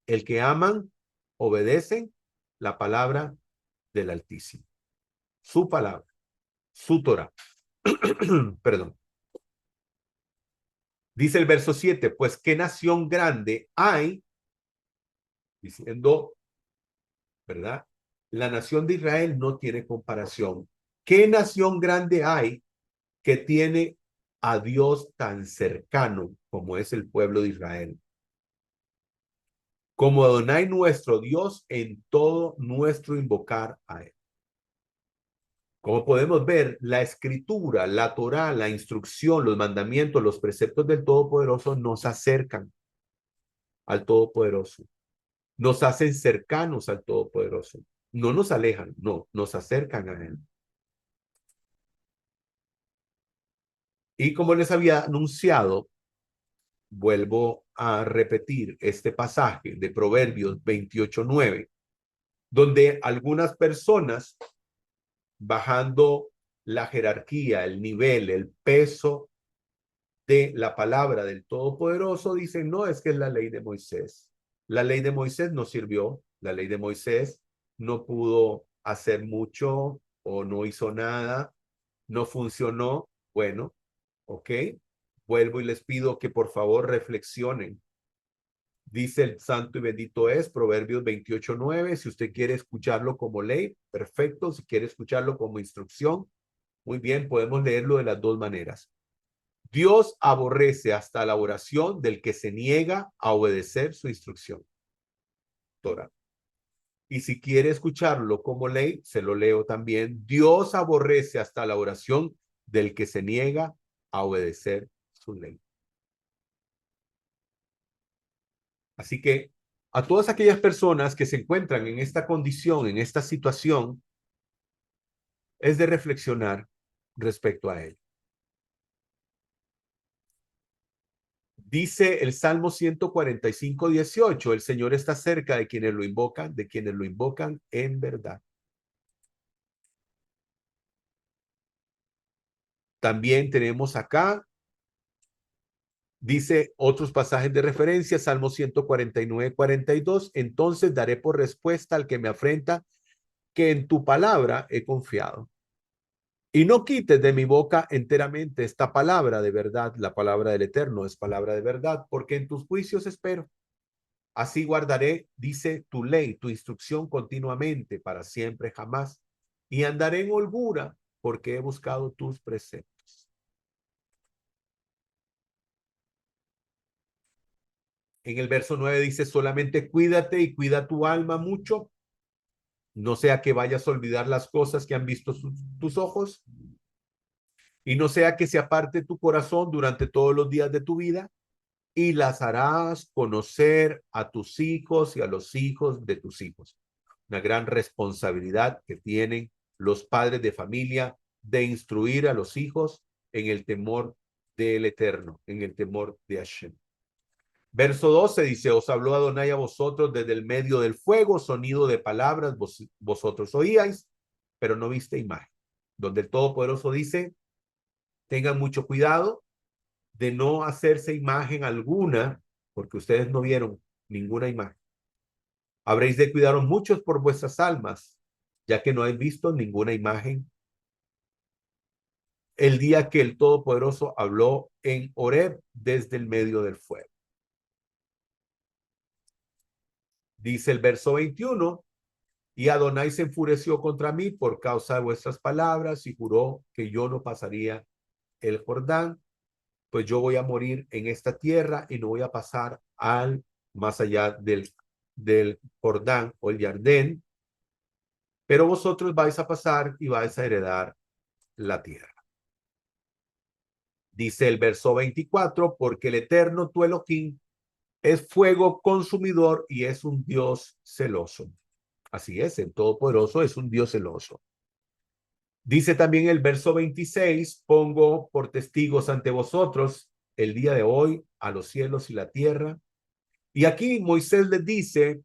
El que aman, obedecen la palabra del Altísimo, su palabra, su Torah. Perdón. Dice el verso 7, pues qué nación grande hay, diciendo, ¿verdad? La nación de Israel no tiene comparación. ¿Qué nación grande hay que tiene a Dios tan cercano como es el pueblo de Israel? Como Adonai nuestro Dios en todo nuestro invocar a él. Como podemos ver, la escritura, la Torá, la instrucción, los mandamientos, los preceptos del Todopoderoso nos acercan al Todopoderoso. Nos hacen cercanos al Todopoderoso. No nos alejan, no, nos acercan a él. Y como les había anunciado, vuelvo a repetir este pasaje de Proverbios 28:9, donde algunas personas, bajando la jerarquía, el nivel, el peso de la palabra del Todopoderoso, dicen, no, es que es la ley de Moisés. La ley de Moisés no sirvió, la ley de Moisés no pudo hacer mucho o no hizo nada, no funcionó. Bueno, ok, vuelvo y les pido que por favor reflexionen. Dice el santo y bendito es, Proverbios 28:9, si usted quiere escucharlo como ley, perfecto, si quiere escucharlo como instrucción, muy bien, podemos leerlo de las dos maneras. Dios aborrece hasta la oración del que se niega a obedecer su instrucción. Torah. Y si quiere escucharlo como ley, se lo leo también. Dios aborrece hasta la oración del que se niega a obedecer su ley. Así que a todas aquellas personas que se encuentran en esta condición, en esta situación, es de reflexionar respecto a él. Dice el Salmo 145:18, el Señor está cerca de quienes lo invocan en verdad. También tenemos acá, dice otros pasajes de referencia, Salmo 149:42, entonces daré por respuesta al que me afrenta que en tu palabra he confiado. Y no quites de mi boca enteramente esta palabra de verdad, la palabra del Eterno es palabra de verdad, porque en tus juicios espero. Así guardaré, dice, tu ley, tu instrucción continuamente, para siempre, jamás. Y andaré en holgura, porque he buscado tus preceptos. En el verso 9 dice, solamente cuídate y cuida tu alma mucho, no sea que vayas a olvidar las cosas que han visto tus ojos, y no sea que se aparte tu corazón durante todos los días de tu vida, y las harás conocer a tus hijos y a los hijos de tus hijos. Una gran responsabilidad que tienen los padres de familia de instruir a los hijos en el temor del Eterno, en el temor de Hashem. Verso 12 dice, os habló Adonai a vosotros desde el medio del fuego, sonido de palabras, vosotros oíais, pero no viste imagen. Donde el Todopoderoso dice, tengan mucho cuidado de no hacerse imagen alguna, porque ustedes no vieron ninguna imagen. Habréis de cuidaros muchos por vuestras almas, ya que no habéis visto ninguna imagen. El día que el Todopoderoso habló en Horeb desde el medio del fuego. Dice el verso 21, y Adonai se enfureció contra mí por causa de vuestras palabras y juró que yo no pasaría el Jordán, pues yo voy a morir en esta tierra y no voy a pasar al más allá del Jordán o el Jardén, pero vosotros vais a pasar y vais a heredar la tierra. Dice el verso 24, porque el Eterno tu Elohim es fuego consumidor y es un Dios celoso. Así es, el Todopoderoso es un Dios celoso. Dice también el verso 26, pongo por testigos ante vosotros el día de hoy a los cielos y la tierra. Y aquí Moisés les dice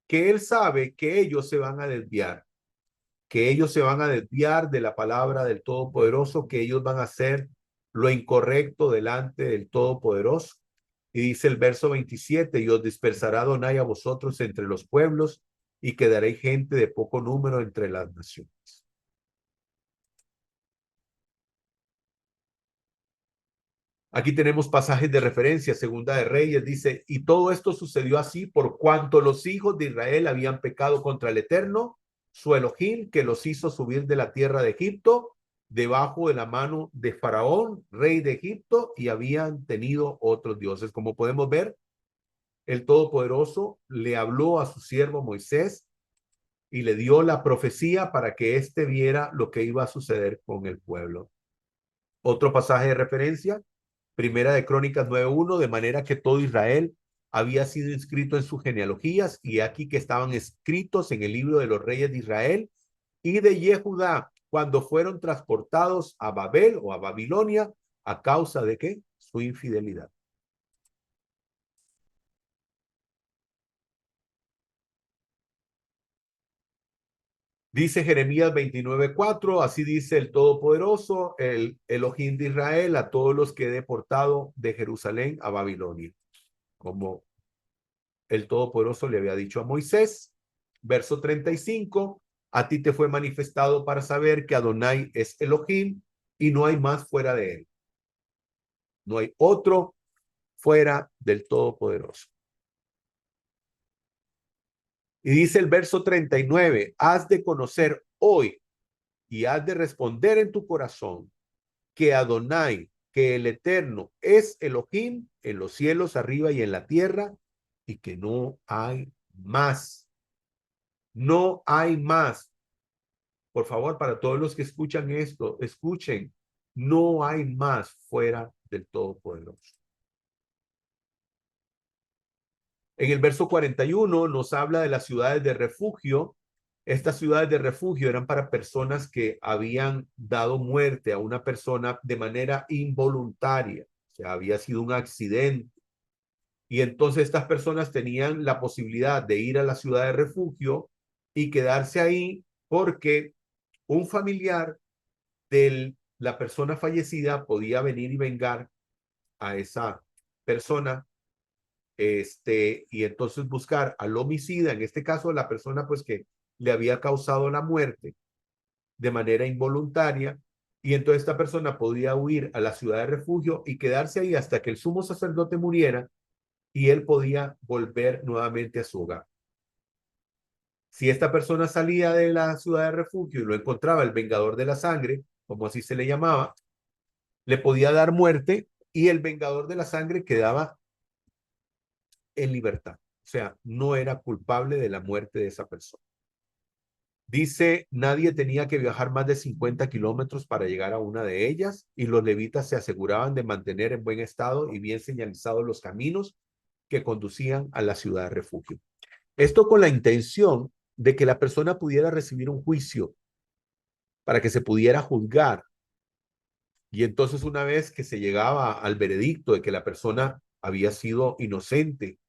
que él sabe que ellos se van a desviar, que ellos se van a desviar de la palabra del Todopoderoso, que ellos van a hacer lo incorrecto delante del Todopoderoso. Y dice el verso 27, y os dispersará Adonai a vosotros entre los pueblos y quedaréis gente de poco número entre las naciones. Aquí tenemos pasajes de referencia, Segunda de Reyes dice, y todo esto sucedió así por cuanto los hijos de Israel habían pecado contra el Eterno, su Elohim, que los hizo subir de la tierra de Egipto, debajo de la mano de Faraón, rey de Egipto, y habían tenido otros dioses. Como podemos ver, el Todopoderoso le habló a su siervo Moisés y le dio la profecía para que éste viera lo que iba a suceder con el pueblo. Otro pasaje de referencia, Primera de Crónicas 9:1, de manera que todo Israel había sido inscrito en sus genealogías, y aquí que estaban escritos en el libro de los reyes de Israel y de Yehudá, cuando fueron transportados a Babel o a Babilonia, a causa de ¿qué? Su infidelidad. Dice Jeremías 29:4, así dice el Todopoderoso, el Elohim de Israel, a todos los que he deportado de Jerusalén a Babilonia, como el Todopoderoso le había dicho a Moisés. Verso 35, a ti te fue manifestado para saber que Adonai es Elohim y no hay más fuera de él. No hay otro fuera del Todopoderoso. Y dice el verso 39, has de conocer hoy y has de responder en tu corazón que Adonai, que el Eterno es Elohim en los cielos arriba y en la tierra, y que no hay más. No hay más. Por favor, para todos los que escuchan esto, escuchen, no hay más fuera del Todopoderoso. En el verso 41 nos habla de las ciudades de refugio. Estas ciudades de refugio eran para personas que habían dado muerte a una persona de manera involuntaria, o sea, había sido un accidente. Y entonces estas personas tenían la posibilidad de ir a la ciudad de refugio y quedarse ahí porque un familiar de la persona fallecida podía venir y vengar a esa persona, y entonces buscar al homicida, en este caso la persona pues que le había causado la muerte de manera involuntaria, y entonces esta persona podía huir a la ciudad de refugio y quedarse ahí hasta que el sumo sacerdote muriera y él podía volver nuevamente a su hogar. Si esta persona salía de la ciudad de refugio y lo encontraba el vengador de la sangre, como así se le llamaba, le podía dar muerte y el vengador de la sangre quedaba en libertad. O sea, no era culpable de la muerte de esa persona. Dice, nadie tenía que viajar más de 50 kilómetros para llegar a una de ellas, y los levitas se aseguraban de mantener en buen estado y bien señalizados los caminos que conducían a la ciudad de refugio. Esto con la intención de que la persona pudiera recibir un juicio, para que se pudiera juzgar. Y entonces una vez que se llegaba al veredicto de que la persona había sido inocente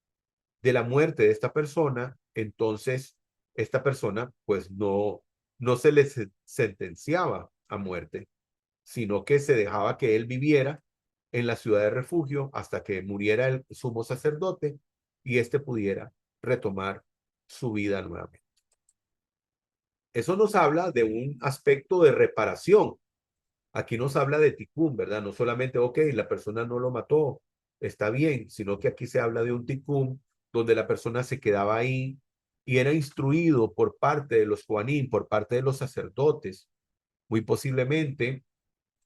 de la muerte de esta persona, entonces esta persona pues no se le sentenciaba a muerte, sino que se dejaba que él viviera en la ciudad de refugio hasta que muriera el sumo sacerdote y éste pudiera retomar su vida nuevamente. Eso nos habla de un aspecto de reparación. Aquí nos habla de tikkun, ¿verdad? No solamente, ok, la persona no lo mató, está bien, sino que aquí se habla de un tikkun donde la persona se quedaba ahí y era instruido por parte de los Juanín, por parte de los sacerdotes, muy posiblemente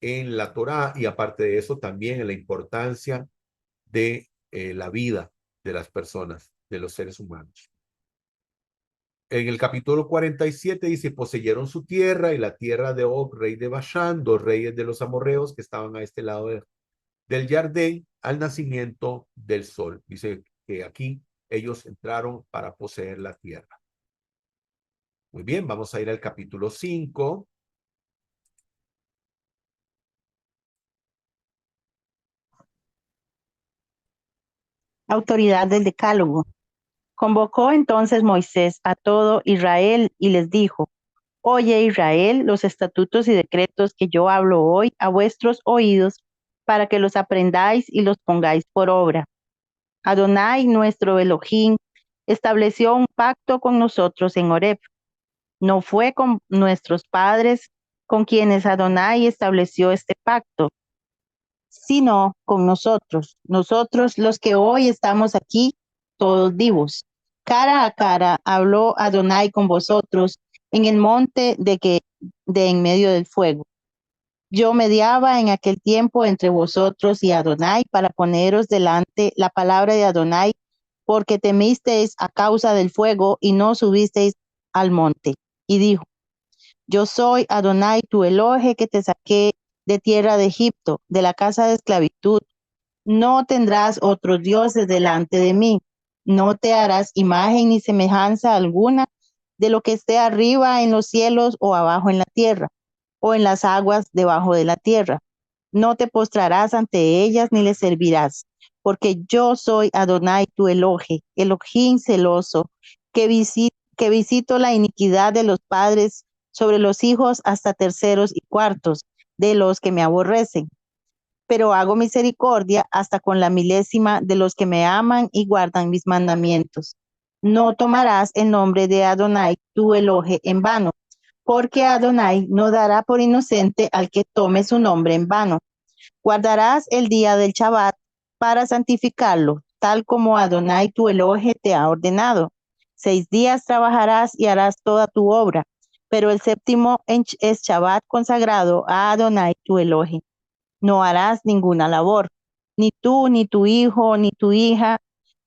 en la Torá, y aparte de eso también en la importancia de la vida de las personas, de los seres humanos. En el capítulo 47 dice, poseyeron su tierra y la tierra de Og, rey de Bashán, dos reyes de los amorreos que estaban a este lado del Jardín, al nacimiento del sol. Dice que aquí ellos entraron para poseer la tierra. Muy bien, vamos a ir al capítulo 5. Autoridad del Decálogo. Convocó entonces Moisés a todo Israel y les dijo: Oye Israel, los estatutos y decretos que yo hablo hoy a vuestros oídos, para que los aprendáis y los pongáis por obra. Adonai, nuestro Elohim, estableció un pacto con nosotros en Horeb. No fue con nuestros padres con quienes Adonai estableció este pacto, sino con nosotros los que hoy estamos aquí, todos vivos. Cara a cara habló Adonai con vosotros en el monte de en medio del fuego. Yo mediaba en aquel tiempo entre vosotros y Adonai para poneros delante la palabra de Adonai, porque temisteis a causa del fuego y no subisteis al monte. Y dijo: Yo soy Adonai tu Elohe, que te saqué de tierra de Egipto, de la casa de esclavitud. No tendrás otros dioses delante de mí. No te harás imagen ni semejanza alguna de lo que esté arriba en los cielos o abajo en la tierra, o en las aguas debajo de la tierra. No te postrarás ante ellas ni les servirás, porque yo soy Adonai tu Elohe, Elohim celoso, que visito la iniquidad de los padres sobre los hijos hasta terceros y cuartos de los que me aborrecen, pero hago misericordia hasta con la milésima de los que me aman y guardan mis mandamientos. No tomarás el nombre de Adonai tu Elohe en vano, porque Adonai no dará por inocente al que tome su nombre en vano. Guardarás el día del Shabbat para santificarlo, tal como Adonai tu Elohe te ha ordenado. 6 días trabajarás y harás toda tu obra, pero el séptimo es Shabbat consagrado a Adonai tu Elohe. No harás ninguna labor, ni tú, ni tu hijo, ni tu hija,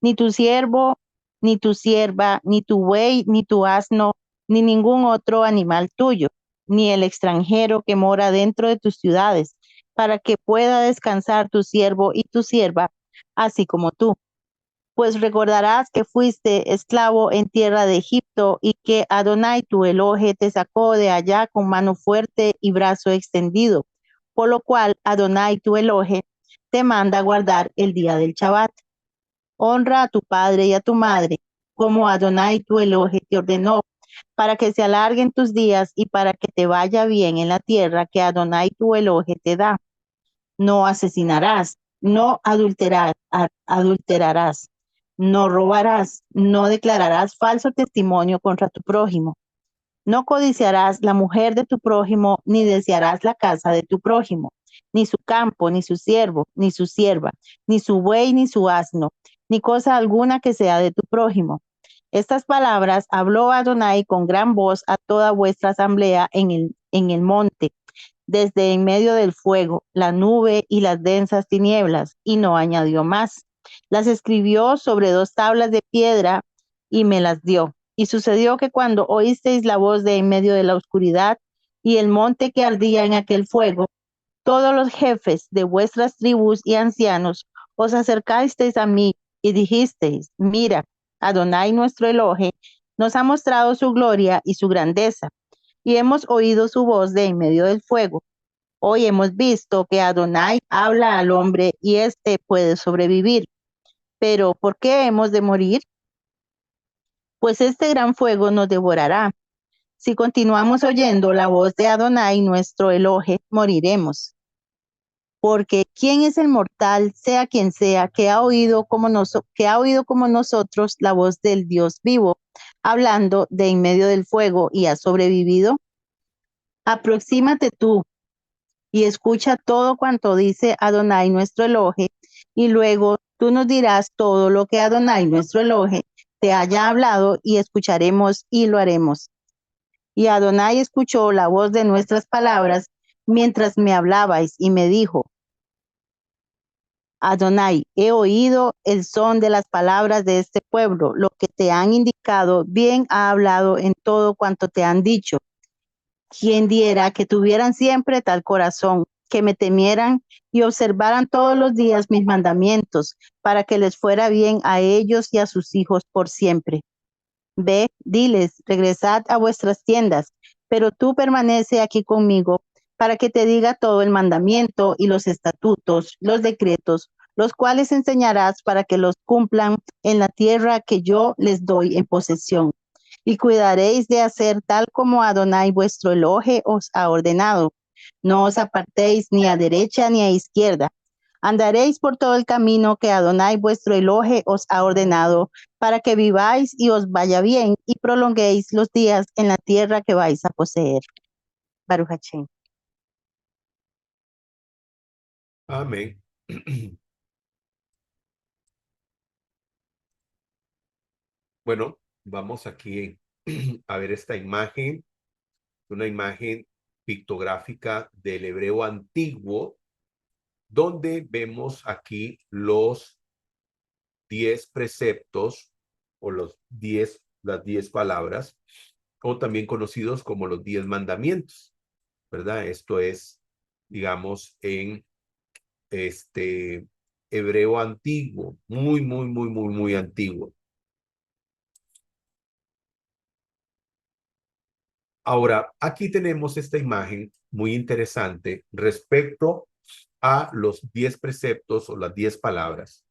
ni tu siervo, ni tu sierva, ni tu buey, ni tu asno, ni ningún otro animal tuyo, ni el extranjero que mora dentro de tus ciudades, para que pueda descansar tu siervo y tu sierva, así como tú. Pues recordarás que fuiste esclavo en tierra de Egipto y que Adonai tu Elohe te sacó de allá con mano fuerte y brazo extendido, por lo cual Adonai tu Elohe te manda guardar el día del Shabbat. Honra a tu padre y a tu madre, como Adonai tu Elohe te ordenó, para que se alarguen tus días y para que te vaya bien en la tierra que Adonai tu Elohe te da. No asesinarás, no adulterarás, no robarás, no declararás falso testimonio contra tu prójimo. No codiciarás la mujer de tu prójimo, ni desearás la casa de tu prójimo, ni su campo, ni su siervo, ni su sierva, ni su buey, ni su asno, ni cosa alguna que sea de tu prójimo. Estas palabras habló Adonai con gran voz a toda vuestra asamblea en el monte, desde en medio del fuego, la nube y las densas tinieblas, y no añadió más. Las escribió sobre 2 tablas de piedra y me las dio. Y sucedió que cuando oísteis la voz de en medio de la oscuridad y el monte que ardía en aquel fuego, todos los jefes de vuestras tribus y ancianos os acercasteis a mí y dijisteis: Mira, Adonai nuestro Elohe nos ha mostrado su gloria y su grandeza, y hemos oído su voz de en medio del fuego. Hoy hemos visto que Adonai habla al hombre y éste puede sobrevivir. Pero ¿por qué hemos de morir? Pues este gran fuego nos devorará. Si continuamos oyendo la voz de Adonai, nuestro Elohe, moriremos. Porque ¿quién es el mortal, sea quien sea, que ha oído como nosotros la voz del Dios vivo, hablando de en medio del fuego y ha sobrevivido? Aproxímate tú y escucha todo cuanto dice Adonai nuestro Elohe, y luego tú nos dirás todo lo que Adonai nuestro Elohe te haya hablado, y escucharemos y lo haremos. Y Adonai escuchó la voz de nuestras palabras mientras me hablabais, y me dijo: Adonai, he oído el son de las palabras de este pueblo, lo que te han indicado, bien ha hablado en todo cuanto te han dicho. ¿Quién diera que tuvieran siempre tal corazón, que me temieran y observaran todos los días mis mandamientos, para que les fuera bien a ellos y a sus hijos por siempre. Ve, diles, regresad a vuestras tiendas, pero tú permanece aquí conmigo para que te diga todo el mandamiento y los estatutos, los decretos, los cuales enseñarás para que los cumplan en la tierra que yo les doy en posesión. Y cuidaréis de hacer tal como Adonai vuestro Elohe os ha ordenado. No os apartéis ni a derecha ni a izquierda. Andaréis por todo el camino que Adonai vuestro Elohe os ha ordenado, para que viváis y os vaya bien y prolonguéis los días en la tierra que vais a poseer. Baruch Hashem. Amén. Bueno, vamos aquí a ver esta imagen, una imagen pictográfica del hebreo antiguo, donde vemos aquí los 10 preceptos o las 10 palabras, o también conocidos como los 10 mandamientos, ¿verdad? Esto es, digamos, en este hebreo antiguo, muy antiguo. Ahora, aquí tenemos esta imagen muy interesante respecto a los 10 preceptos o las 10 palabras.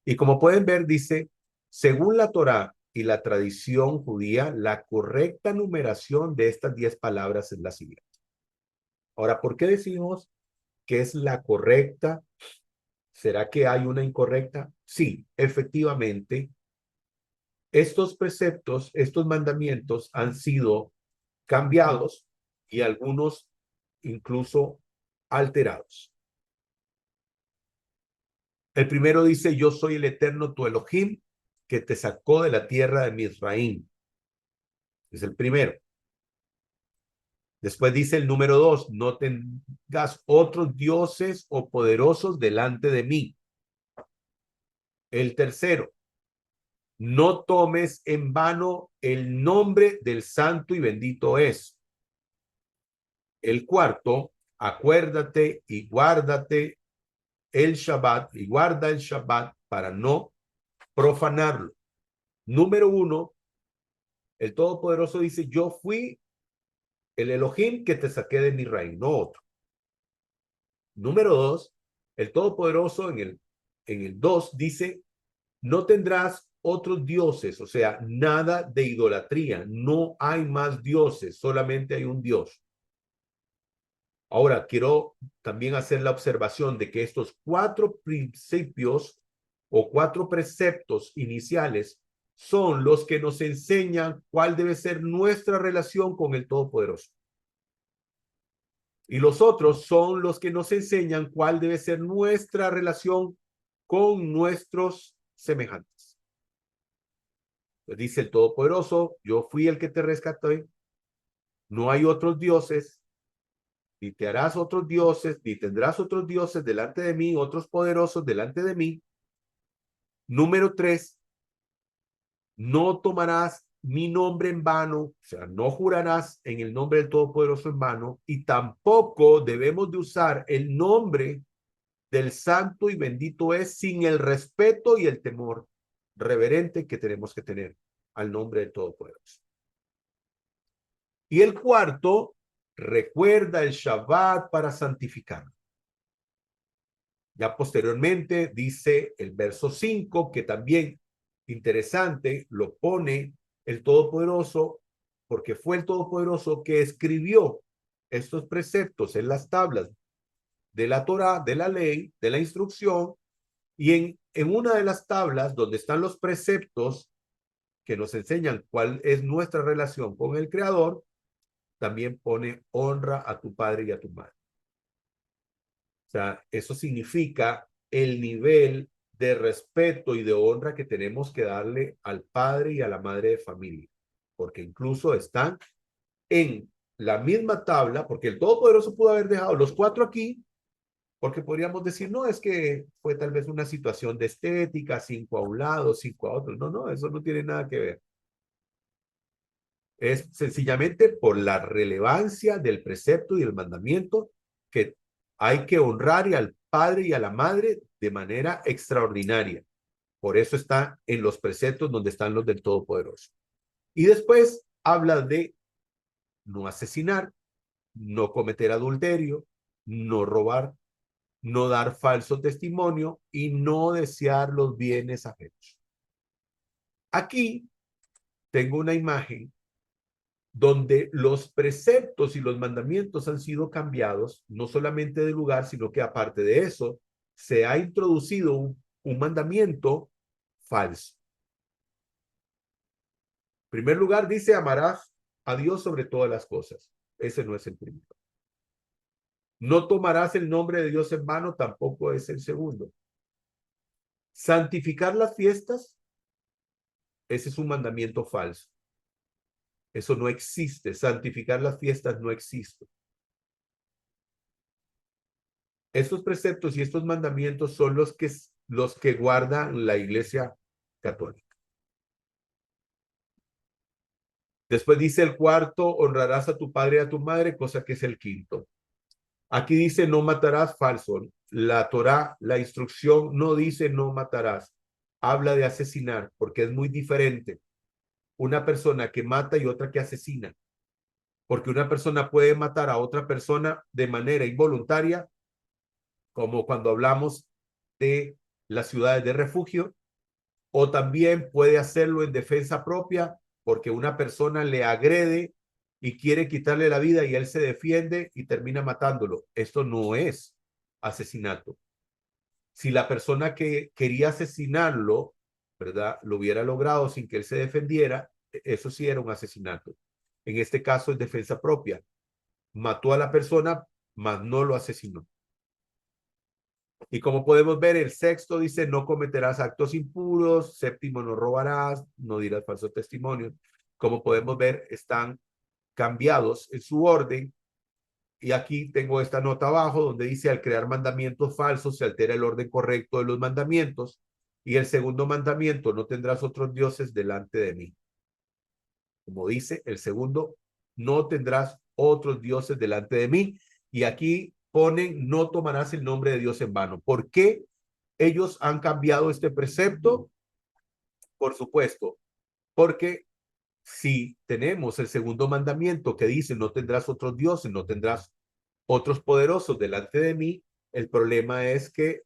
Y como pueden ver, dice, según la Torá y la tradición judía, la correcta numeración de estas 10 palabras es la siguiente. Ahora, ¿por qué decimos que es la correcta? ¿Será que hay una incorrecta? Sí, efectivamente, estos preceptos, estos mandamientos han sido cambiados y algunos incluso alterados. El primero dice, yo soy el eterno tu Elohim, que te sacó de la tierra de Mizraim. Es el primero. Después dice el número 2, no tengas otros dioses o poderosos delante de mí. El tercero, no tomes en vano el nombre del santo y bendito es. El cuarto, acuérdate y guárdate el Shabbat y guarda el Shabbat para no profanarlo. Número 1, el Todopoderoso dice, yo fui el Elohim que te saqué de mi reino, no otro. Número 2, el Todopoderoso en el 2 dice, no tendrás otros dioses, o sea, nada de idolatría, no hay más dioses, solamente hay un Dios. Ahora, quiero también hacer la observación de que estos 4 principios o 4 preceptos iniciales son los que nos enseñan cuál debe ser nuestra relación con el Todopoderoso. Y los otros son los que nos enseñan cuál debe ser nuestra relación con nuestros semejantes. Dice el Todopoderoso, yo fui el que te rescaté, no hay otros dioses, ni te harás otros dioses, ni tendrás otros dioses delante de mí, otros poderosos delante de mí. Número 3, no tomarás mi nombre en vano, o sea, no jurarás en el nombre del Todopoderoso en vano, y tampoco debemos de usar el nombre del santo y bendito es sin el respeto y el temor reverente que tenemos que tener al nombre del Todopoderoso. Y el cuarto, recuerda el Shabbat para santificarlo. Ya posteriormente dice el verso 5, que también interesante, lo pone el Todopoderoso, porque fue el Todopoderoso que escribió estos preceptos en las tablas de la Torá, de la ley, de la instrucción, y en una de las tablas donde están los preceptos que nos enseñan cuál es nuestra relación con el Creador, también pone honra a tu padre y a tu madre. O sea, eso significa el nivel de respeto y de honra que tenemos que darle al padre y a la madre de familia, porque incluso están en la misma tabla, porque el Todopoderoso pudo haber dejado los 4 aquí, porque podríamos decir, no, es que fue tal vez una situación de estética, 5 a un lado, 5 a otro. No, no, eso no tiene nada que ver. Es sencillamente por la relevancia del precepto y el mandamiento que Hay que honrar al padre y a la madre de manera extraordinaria. Por eso está en los preceptos donde están los del Todopoderoso. Y después habla de no asesinar, no cometer adulterio, no robar, no dar falso testimonio y no desear los bienes ajenos. Aquí tengo una imagen donde los preceptos y los mandamientos han sido cambiados, no solamente de lugar, sino que aparte de eso, se ha introducido un mandamiento falso. En primer lugar, dice, amarás a Dios sobre todas las cosas. Ese no es el primero. No tomarás el nombre de Dios en vano, tampoco es el segundo. Santificar las fiestas, ese es un mandamiento falso. Eso no existe. Santificar las fiestas no existe. Estos preceptos y estos mandamientos son los que guardan la Iglesia Católica. Después dice el cuarto, honrarás a tu padre y a tu madre, cosa que es el quinto. Aquí dice no matarás, falso. La Torá, la instrucción no dice no matarás. Habla de asesinar, porque es muy diferente una persona que mata y otra que asesina. Porque una persona puede matar a otra persona de manera involuntaria, como cuando hablamos de las ciudades de refugio, o también puede hacerlo en defensa propia, porque una persona le agrede y quiere quitarle la vida y él se defiende y termina matándolo. Esto no es asesinato. Si la persona que quería asesinarlo, ¿verdad?, lo hubiera logrado sin que él se defendiera, eso sí era un asesinato. En este caso es defensa propia. Mató a la persona, mas no lo asesinó. Y como podemos ver, el sexto dice, no cometerás actos impuros, séptimo, no robarás, no dirás falso testimonio. Como podemos ver, están cambiados en su orden. Y aquí tengo esta nota abajo donde dice, al crear mandamientos falsos se altera el orden correcto de los mandamientos. Y el segundo mandamiento, no tendrás otros dioses delante de mí. Como dice, el segundo, no tendrás otros dioses delante de mí. Y aquí ponen, no tomarás el nombre de Dios en vano. ¿Por qué ellos han cambiado este precepto? Por supuesto, porque si tenemos el segundo mandamiento que dice, no tendrás otros dioses, no tendrás otros poderosos delante de mí, el problema es que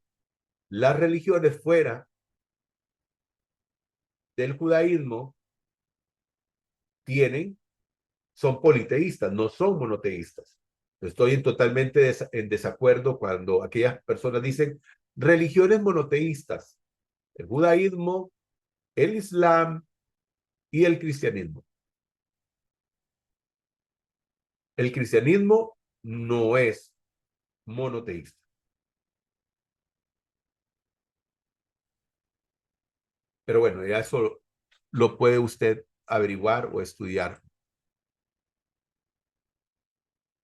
las religiones fuera del judaísmo son politeístas, no son monoteístas. Estoy totalmente en desacuerdo cuando aquellas personas dicen religiones monoteístas, el judaísmo, el islam y el cristianismo. El cristianismo no es monoteísta. Pero bueno, ya eso lo puede usted averiguar o estudiar.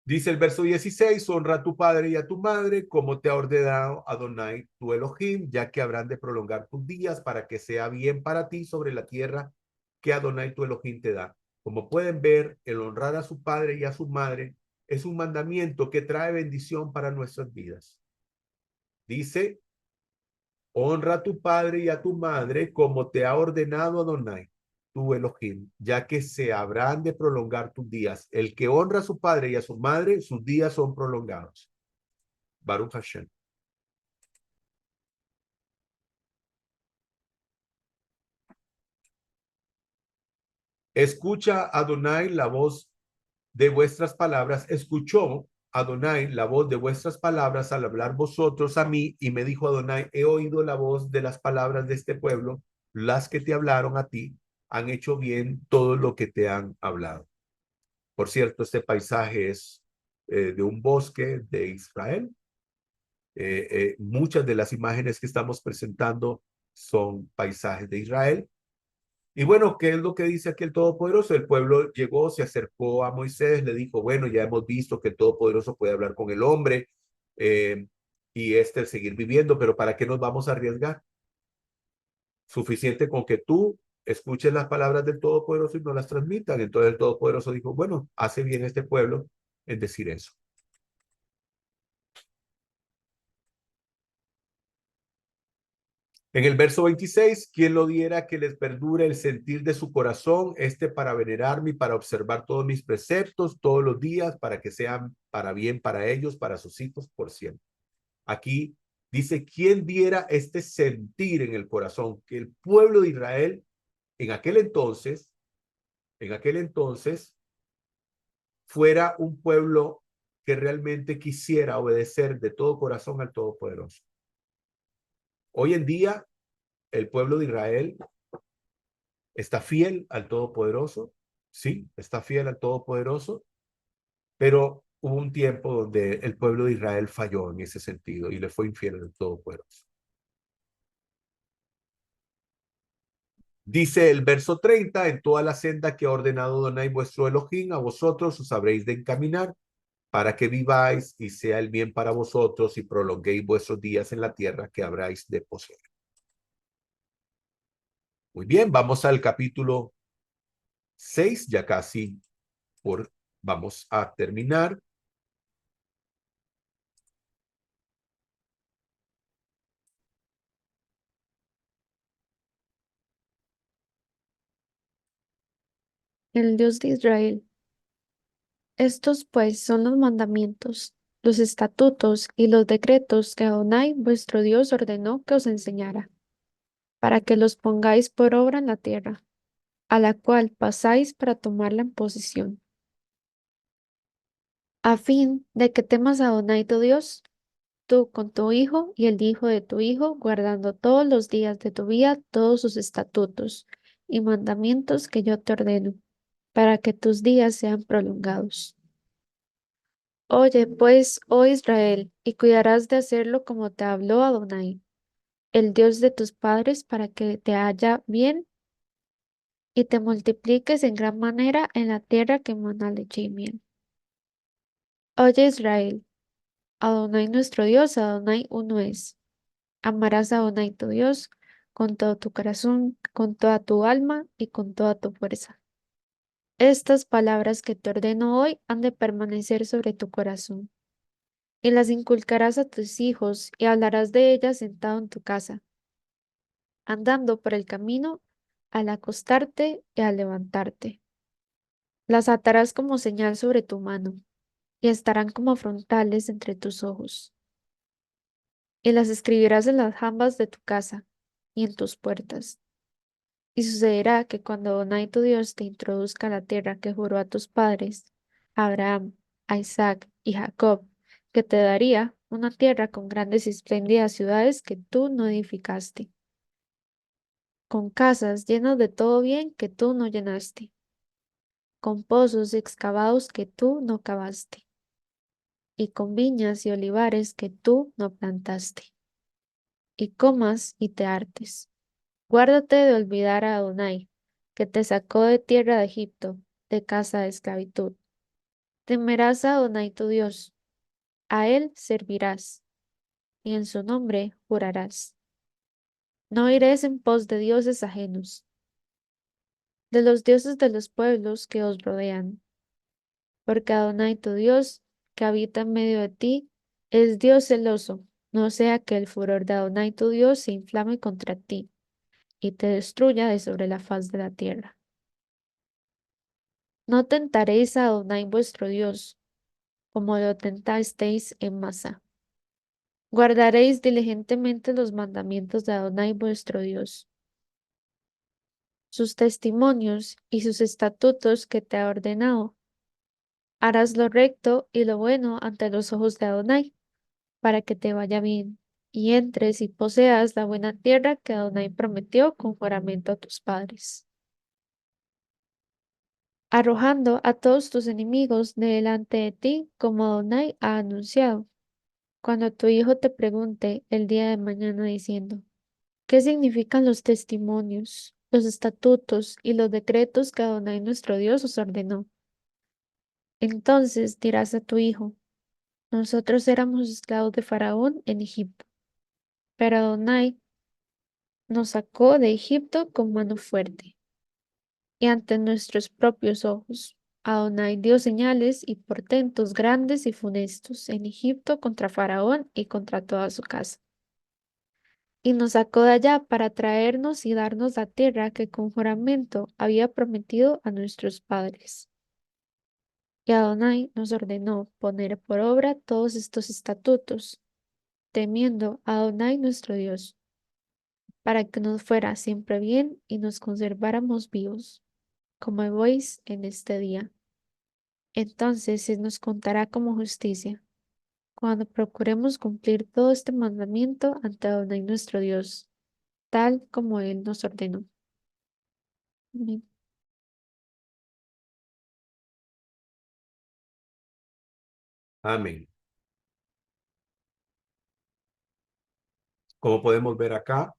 Dice el verso 16, honra a tu padre y a tu madre, como te ha ordenado Adonai tu Elohim, ya que habrán de prolongar tus días para que sea bien para ti sobre la tierra que Adonai tu Elohim te da. Como pueden ver, el honrar a su padre y a su madre es un mandamiento que trae bendición para nuestras vidas. Dice, honra a tu padre y a tu madre, como te ha ordenado Adonai tu Elohim, ya que se habrán de prolongar tus días. El que honra a su padre y a su madre, sus días son prolongados. Baruch Hashem. Escucha, Adonai, la voz de vuestras palabras. Escuchó Adonai la voz de vuestras palabras al hablar vosotros a mí, y me dijo Adonai, he oído la voz de las palabras de este pueblo, las que te hablaron a ti, han hecho bien todo lo que te han hablado. Por cierto, este paisaje es de un bosque de Israel. Muchas de las imágenes que estamos presentando son paisajes de Israel. Y bueno, ¿qué es lo que dice aquí el Todopoderoso? El pueblo llegó, se acercó a Moisés, le dijo, bueno, ya hemos visto que el Todopoderoso puede hablar con el hombre y seguir viviendo, pero ¿para qué nos vamos a arriesgar? Suficiente con que tú escuches las palabras del Todopoderoso y no las transmitan. Entonces el Todopoderoso dijo, bueno, hace bien este pueblo en decir eso. En el verso 26, ¿quién lo diera que les perdure el sentir de su corazón, para venerarme y para observar todos mis preceptos todos los días, para que sean para bien para ellos, para sus hijos por siempre? Aquí dice, ¿quién diera este sentir en el corazón? Que el pueblo de Israel en aquel entonces fuera un pueblo que realmente quisiera obedecer de todo corazón al Todopoderoso. Hoy en día, el pueblo de Israel está fiel al Todopoderoso, sí, está fiel al Todopoderoso, pero hubo un tiempo donde el pueblo de Israel falló en ese sentido y le fue infiel al Todopoderoso. Dice el verso 30, en toda la senda que ha ordenado Adonai vuestro Elohim, a vosotros os habréis de encaminar para que viváis y sea el bien para vosotros y prolonguéis vuestros días en la tierra que habráis de poseer. Muy bien, vamos al capítulo 6, ya casi vamos a terminar. El Dios de Israel. Estos pues son los mandamientos, los estatutos y los decretos que Adonai vuestro Dios ordenó que os enseñara, para que los pongáis por obra en la tierra, a la cual pasáis para tomarla en posesión, a fin de que temas a Adonai tu Dios, tú con tu hijo y el hijo de tu hijo, guardando todos los días de tu vida todos sus estatutos y mandamientos que yo te ordeno, para que tus días sean prolongados. Oye, pues, oh Israel, y cuidarás de hacerlo como te habló Adonai, el Dios de tus padres, para que te haya bien y te multipliques en gran manera en la tierra que mana leche y miel. Oye, Israel, Adonai nuestro Dios, Adonai uno es. Amarás a Adonai tu Dios con todo tu corazón, con toda tu alma y con toda tu fuerza. Estas palabras que te ordeno hoy han de permanecer sobre tu corazón y las inculcarás a tus hijos y hablarás de ellas sentado en tu casa, andando por el camino, al acostarte y al levantarte. Las atarás como señal sobre tu mano y estarán como frontales entre tus ojos. Y las escribirás en las jambas de tu casa y en tus puertas. Y sucederá que cuando Adonai tu Dios te introduzca a la tierra que juró a tus padres, a Abraham, a Isaac y Jacob, que te daría una tierra con grandes y espléndidas ciudades que tú no edificaste, con casas llenas de todo bien que tú no llenaste, con pozos excavados que tú no cavaste, y con viñas y olivares que tú no plantaste, y comas y te hartes. Guárdate de olvidar a Adonai, que te sacó de tierra de Egipto, de casa de esclavitud. Temerás a Adonai tu Dios, a él servirás, y en su nombre jurarás. No iréis en pos de dioses ajenos, de los dioses de los pueblos que os rodean, porque Adonai tu Dios, que habita en medio de ti, es Dios celoso, no sea que el furor de Adonai tu Dios se inflame contra ti y te destruya de sobre la faz de la tierra. No tentaréis a Adonai vuestro Dios, como lo tentasteis en Masa. Guardaréis diligentemente los mandamientos de Adonai vuestro Dios, sus testimonios y sus estatutos que te ha ordenado. Harás lo recto y lo bueno ante los ojos de Adonai, para que te vaya bien, y entres y poseas la buena tierra que Adonai prometió con juramento a tus padres, arrojando a todos tus enemigos de delante de ti, como Adonai ha anunciado. Cuando tu hijo te pregunte el día de mañana diciendo, ¿qué significan los testimonios, los estatutos y los decretos que Adonai nuestro Dios os ordenó? Entonces dirás a tu hijo, nosotros éramos esclavos de Faraón en Egipto, pero Adonai nos sacó de Egipto con mano fuerte y ante nuestros propios ojos. Adonai dio señales y portentos grandes y funestos en Egipto contra Faraón y contra toda su casa. y nos sacó de allá para traernos y darnos la tierra que con juramento había prometido a nuestros padres. Y Adonai nos ordenó poner por obra todos estos estatutos, temiendo a Adonai nuestro Dios, para que nos fuera siempre bien y nos conserváramos vivos, como veis en este día. Entonces se nos contará como justicia, cuando procuremos cumplir todo este mandamiento ante Adonai nuestro Dios, tal como Él nos ordenó. Amén. Amén. Como podemos ver acá,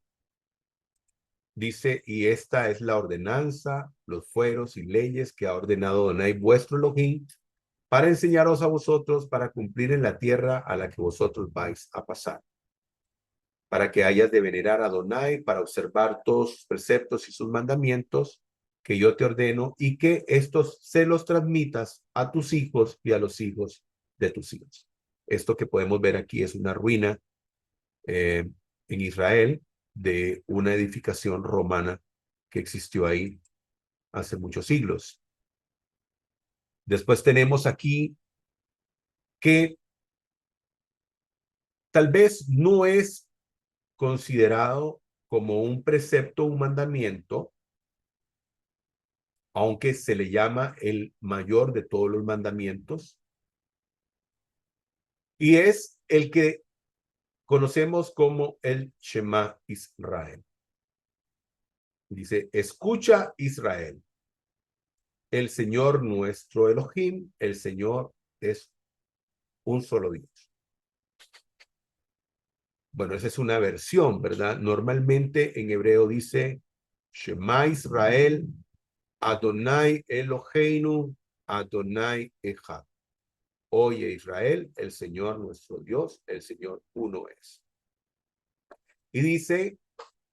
dice, y esta es la ordenanza, los fueros y leyes que ha ordenado Adonai vuestro Elohim para enseñaros a vosotros para cumplir en la tierra a la que vosotros vais a pasar, para que hayas de venerar a Adonai, para observar todos sus preceptos y sus mandamientos que yo te ordeno, y que estos se los transmitas a tus hijos y a los hijos de tus hijos. Esto que podemos ver aquí es una ruina en Israel de una edificación romana que existió ahí hace muchos siglos. Después tenemos aquí que tal vez no es considerado como un precepto, un mandamiento, aunque se le llama el mayor de todos los mandamientos, y es el que conocemos como el Shema Israel. Dice, escucha Israel, el Señor nuestro Elohim, el Señor es un solo Dios. Bueno, esa es una versión, ¿verdad? Normalmente en hebreo dice Shema Israel, Adonai Eloheinu, Adonai Echad. Oye Israel, el Señor nuestro Dios, el Señor uno es. Y dice,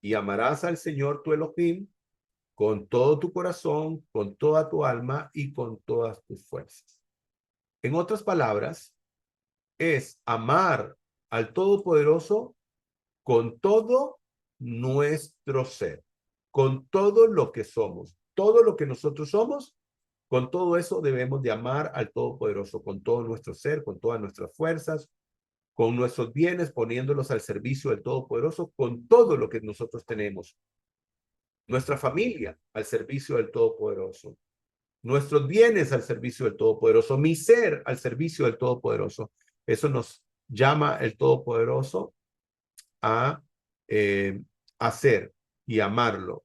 y amarás al Señor tu Elohim con todo tu corazón, con toda tu alma y con todas tus fuerzas. En otras palabras, es amar al Todopoderoso con todo nuestro ser, con todo lo que somos, todo lo que nosotros somos, con todo eso debemos de amar al Todopoderoso, con todo nuestro ser, con todas nuestras fuerzas, con nuestros bienes, poniéndolos al servicio del Todopoderoso, con todo lo que nosotros tenemos. Nuestra familia al servicio del Todopoderoso, nuestros bienes al servicio del Todopoderoso, mi ser al servicio del Todopoderoso. Eso nos llama el Todopoderoso a hacer y amarlo.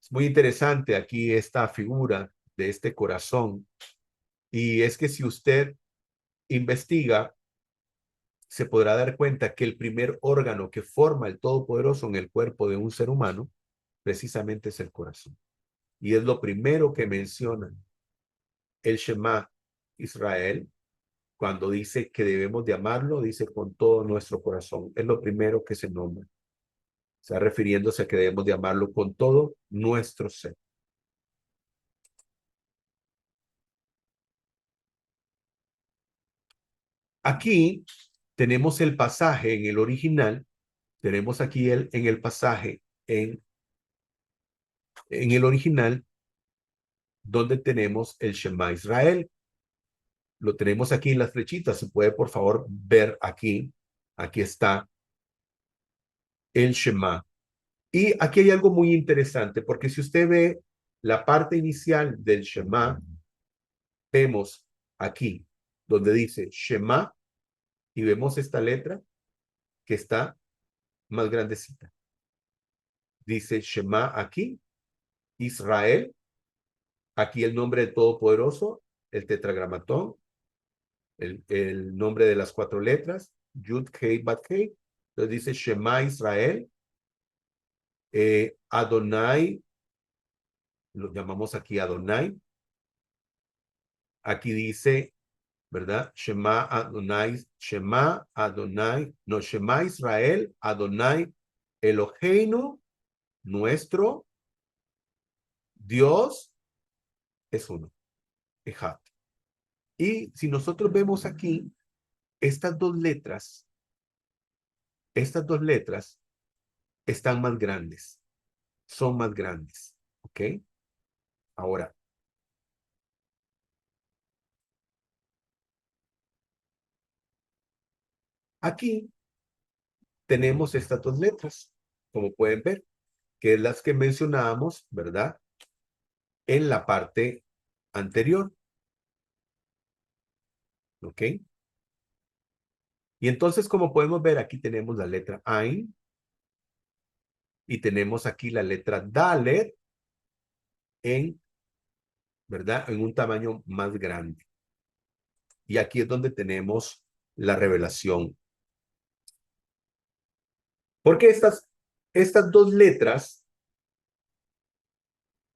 Es muy interesante aquí esta figura de este corazón. Y es que si usted investiga, se podrá dar cuenta que el primer órgano que forma el Todopoderoso en el cuerpo de un ser humano, precisamente es el corazón. Y es lo primero que menciona el Shema Israel, cuando dice que debemos de amarlo, dice con todo nuestro corazón. Es lo primero que se nombra. Está refiriéndose a que debemos de amarlo con todo nuestro ser. Aquí tenemos el pasaje en el original, tenemos aquí en el pasaje en el original, donde tenemos el Shema Israel. Lo tenemos aquí en las flechitas, se puede por favor ver aquí. Aquí está el Shema. Y aquí hay algo muy interesante, porque si usted ve la parte inicial del Shema, vemos aquí donde dice Shema y vemos esta letra que está más grandecita. Dice Shema aquí, Israel, aquí el nombre de Todopoderoso, el tetragramatón, el nombre de las 4 letras, Yud Kei Bat Kei. Entonces dice Shema Israel, Adonai, lo llamamos aquí Adonai. Aquí dice, ¿verdad? Shema Adonai, no, Shema Israel, Adonai, Eloheinu, nuestro Dios es uno, Ejad. Y si nosotros vemos aquí, estas dos letras están más grandes, son más grandes, ¿ok? Ahora, aquí tenemos estas dos letras, como pueden ver, que es las que mencionábamos, ¿verdad? En la parte anterior, ¿ok? Y entonces, como podemos ver, aquí tenemos la letra Ain y tenemos aquí la letra Dalet en, ¿verdad? En un tamaño más grande. Y aquí es donde tenemos la revelación. Porque estas dos letras,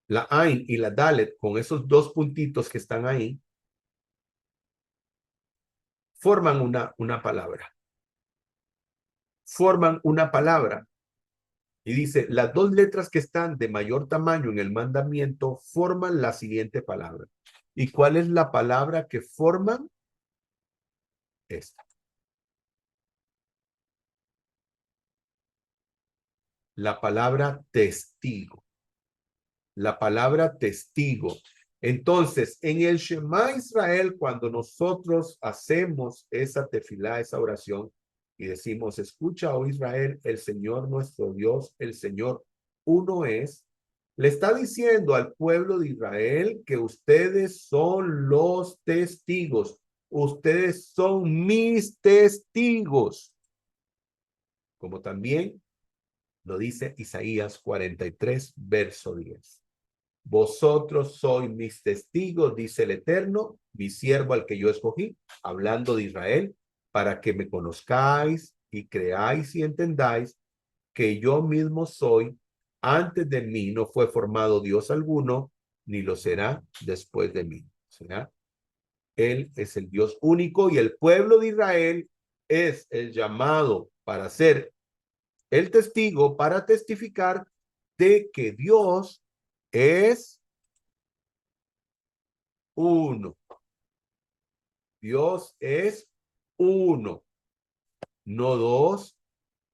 la Ain y la Dalet, con esos dos puntitos que están ahí, forman una palabra. Forman una palabra. Y dice, las dos letras que están de mayor tamaño en el mandamiento forman la siguiente palabra. ¿Y cuál es la palabra que forman? Esta. La palabra testigo. La palabra testigo. Entonces, en el Shema Israel, cuando nosotros hacemos esa tefilá, esa oración, y decimos, escucha, oh Israel, el Señor nuestro Dios, el Señor uno es, le está diciendo al pueblo de Israel que ustedes son los testigos. Ustedes son mis testigos. Como también lo dice Isaías 43, verso 10. Vosotros sois mis testigos, dice el Eterno, mi siervo al que yo escogí, hablando de Israel, para que me conozcáis y creáis y entendáis que yo mismo soy. Antes de mí no fue formado Dios alguno, ni lo será después de mí. O sea, Él es el Dios único y el pueblo de Israel es el llamado para ser el testigo, para testificar de que Dios es uno. Dios es uno. No dos,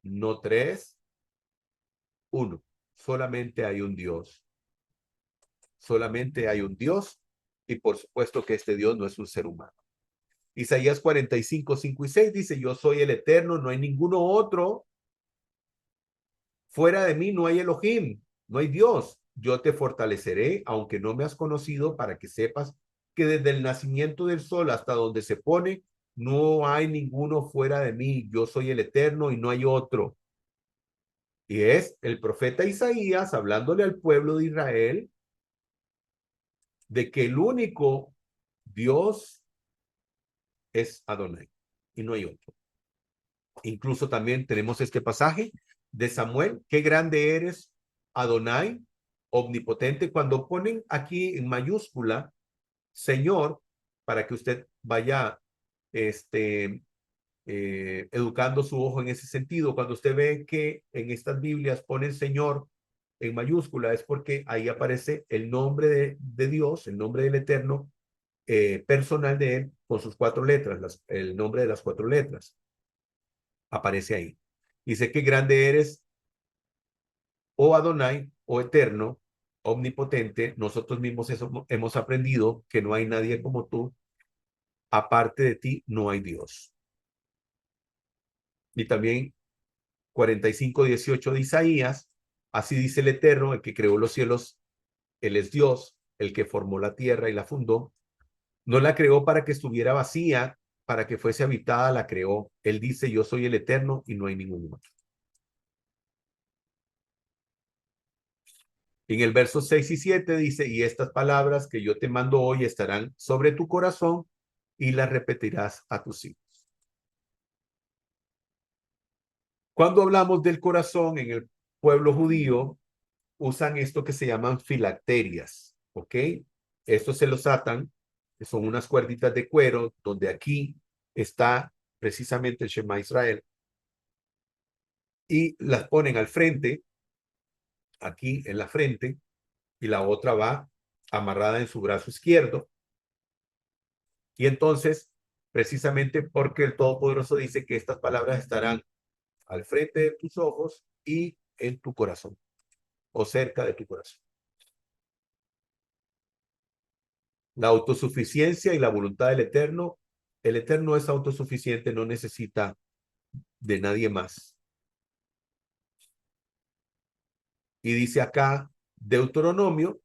no tres, uno. Solamente hay un Dios. Solamente hay un Dios. Y por supuesto que este Dios no es un ser humano. Isaías 45, 5 y 6 dice, yo soy el Eterno, no hay ninguno otro. Fuera de mí no hay Elohim, no hay Dios. Yo te fortaleceré, aunque no me has conocido, para que sepas que desde el nacimiento del sol hasta donde se pone, no hay ninguno fuera de mí. Yo soy el Eterno y no hay otro. Y es el profeta Isaías hablándole al pueblo de Israel de que el único Dios es Adonai y no hay otro. Incluso también tenemos este pasaje de Samuel, qué grande eres, Adonai, omnipotente. Cuando ponen aquí en mayúscula, Señor, para que usted vaya educando su ojo en ese sentido, cuando usted ve que en estas Biblias ponen Señor en mayúscula, es porque ahí aparece el nombre de Dios, el nombre del Eterno, personal de Él, con sus cuatro letras, el nombre de las cuatro letras aparece ahí. Dice que grande eres, oh Adonai, oh Eterno, omnipotente. Nosotros mismos hemos aprendido que no hay nadie como tú. Aparte de ti, no hay Dios. Y también 45:18 de Isaías, así dice el Eterno, el que creó los cielos, Él es Dios, el que formó la tierra y la fundó. No la creó para que estuviera vacía, para que fuese habitada, la creó. Él dice, yo soy el Eterno y no hay ningún otro. En el verso 6 y 7 dice, y estas palabras que yo te mando hoy estarán sobre tu corazón y las repetirás a tus hijos. Cuando hablamos del corazón en el pueblo judío, usan esto que se llaman filacterias, ¿ok? Estos se los atan, que son unas cuerditas de cuero, donde aquí está precisamente el Shema Israel, y las ponen al frente, aquí en la frente, y la otra va amarrada en su brazo izquierdo. Y entonces, precisamente porque el Todopoderoso dice que estas palabras estarán al frente de tus ojos y en tu corazón o cerca de tu corazón. La autosuficiencia y la voluntad del Eterno. El Eterno es autosuficiente, no necesita de nadie más. Y dice acá, Deuteronomio,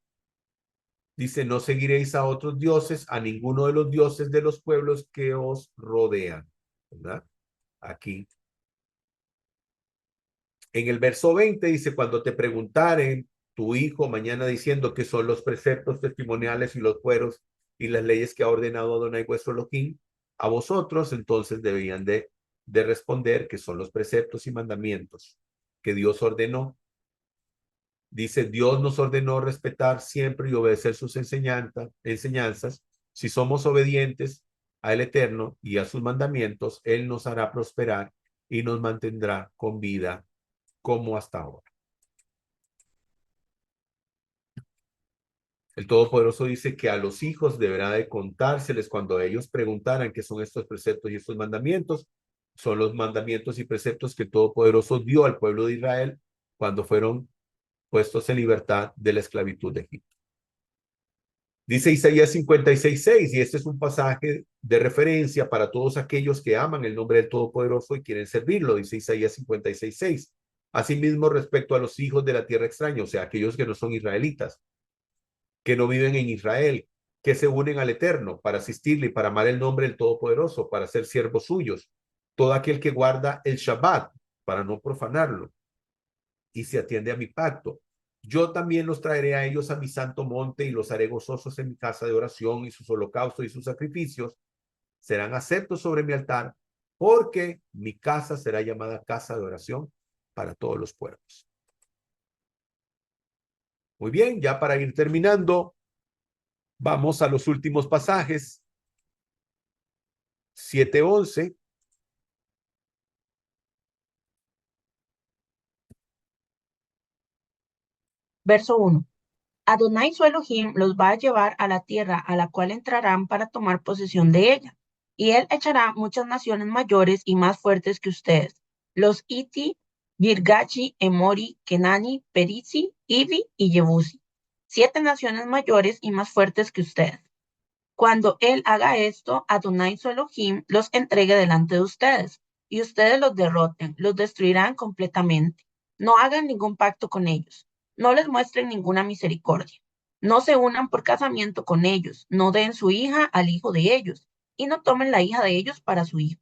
dice, no seguiréis a otros dioses, a ninguno de los dioses de los pueblos que os rodean. ¿Verdad? Aquí. En el verso 20 dice, cuando te preguntaren tu hijo mañana diciendo qué son los preceptos testimoniales y los fueros y las leyes que ha ordenado Adonai vuestro Elohim, a vosotros entonces debían de responder que son los preceptos y mandamientos que Dios ordenó. Dice, Dios nos ordenó respetar siempre y obedecer sus enseñanzas. Si somos obedientes al Eterno y a sus mandamientos, Él nos hará prosperar y nos mantendrá con vida como hasta ahora. El Todopoderoso dice que a los hijos deberá de contárseles cuando ellos preguntaran qué son estos preceptos y estos mandamientos. Son los mandamientos y preceptos que el Todopoderoso dio al pueblo de Israel cuando fueron puestos en libertad de la esclavitud de Egipto. Dice Isaías 56:6, y este es un pasaje de referencia para todos aquellos que aman el nombre del Todopoderoso y quieren servirlo. Dice Isaías 56:6. Asimismo, respecto a los hijos de la tierra extraña, o sea, aquellos que no son israelitas, que no viven en Israel, que se unen al Eterno para asistirle y para amar el nombre del Todopoderoso, para ser siervos suyos. Todo aquel que guarda el Shabbat para no profanarlo y se atiende a mi pacto. Yo también los traeré a ellos a mi santo monte y los haré gozosos en mi casa de oración, y sus holocaustos y sus sacrificios serán aceptos sobre mi altar, porque mi casa será llamada casa de oración para todos los pueblos. Muy bien, ya para ir terminando, vamos a los últimos pasajes. 7:11. Verso 1. Adonai su Elohim los va a llevar a la tierra a la cual entrarán para tomar posesión de ella. Y él echará muchas naciones mayores y más fuertes que ustedes: los Iti, Girgachi, Emori, Kenani, Perizi, Ivi y Jebusi. 7 naciones mayores y más fuertes que ustedes. Cuando él haga esto, Adonai su Elohim los entregue delante de ustedes, y ustedes los derroten, los destruirán completamente. No hagan ningún pacto con ellos, no les muestren ninguna misericordia. No se unan por casamiento con ellos, no den su hija al hijo de ellos, y no tomen la hija de ellos para su hijo,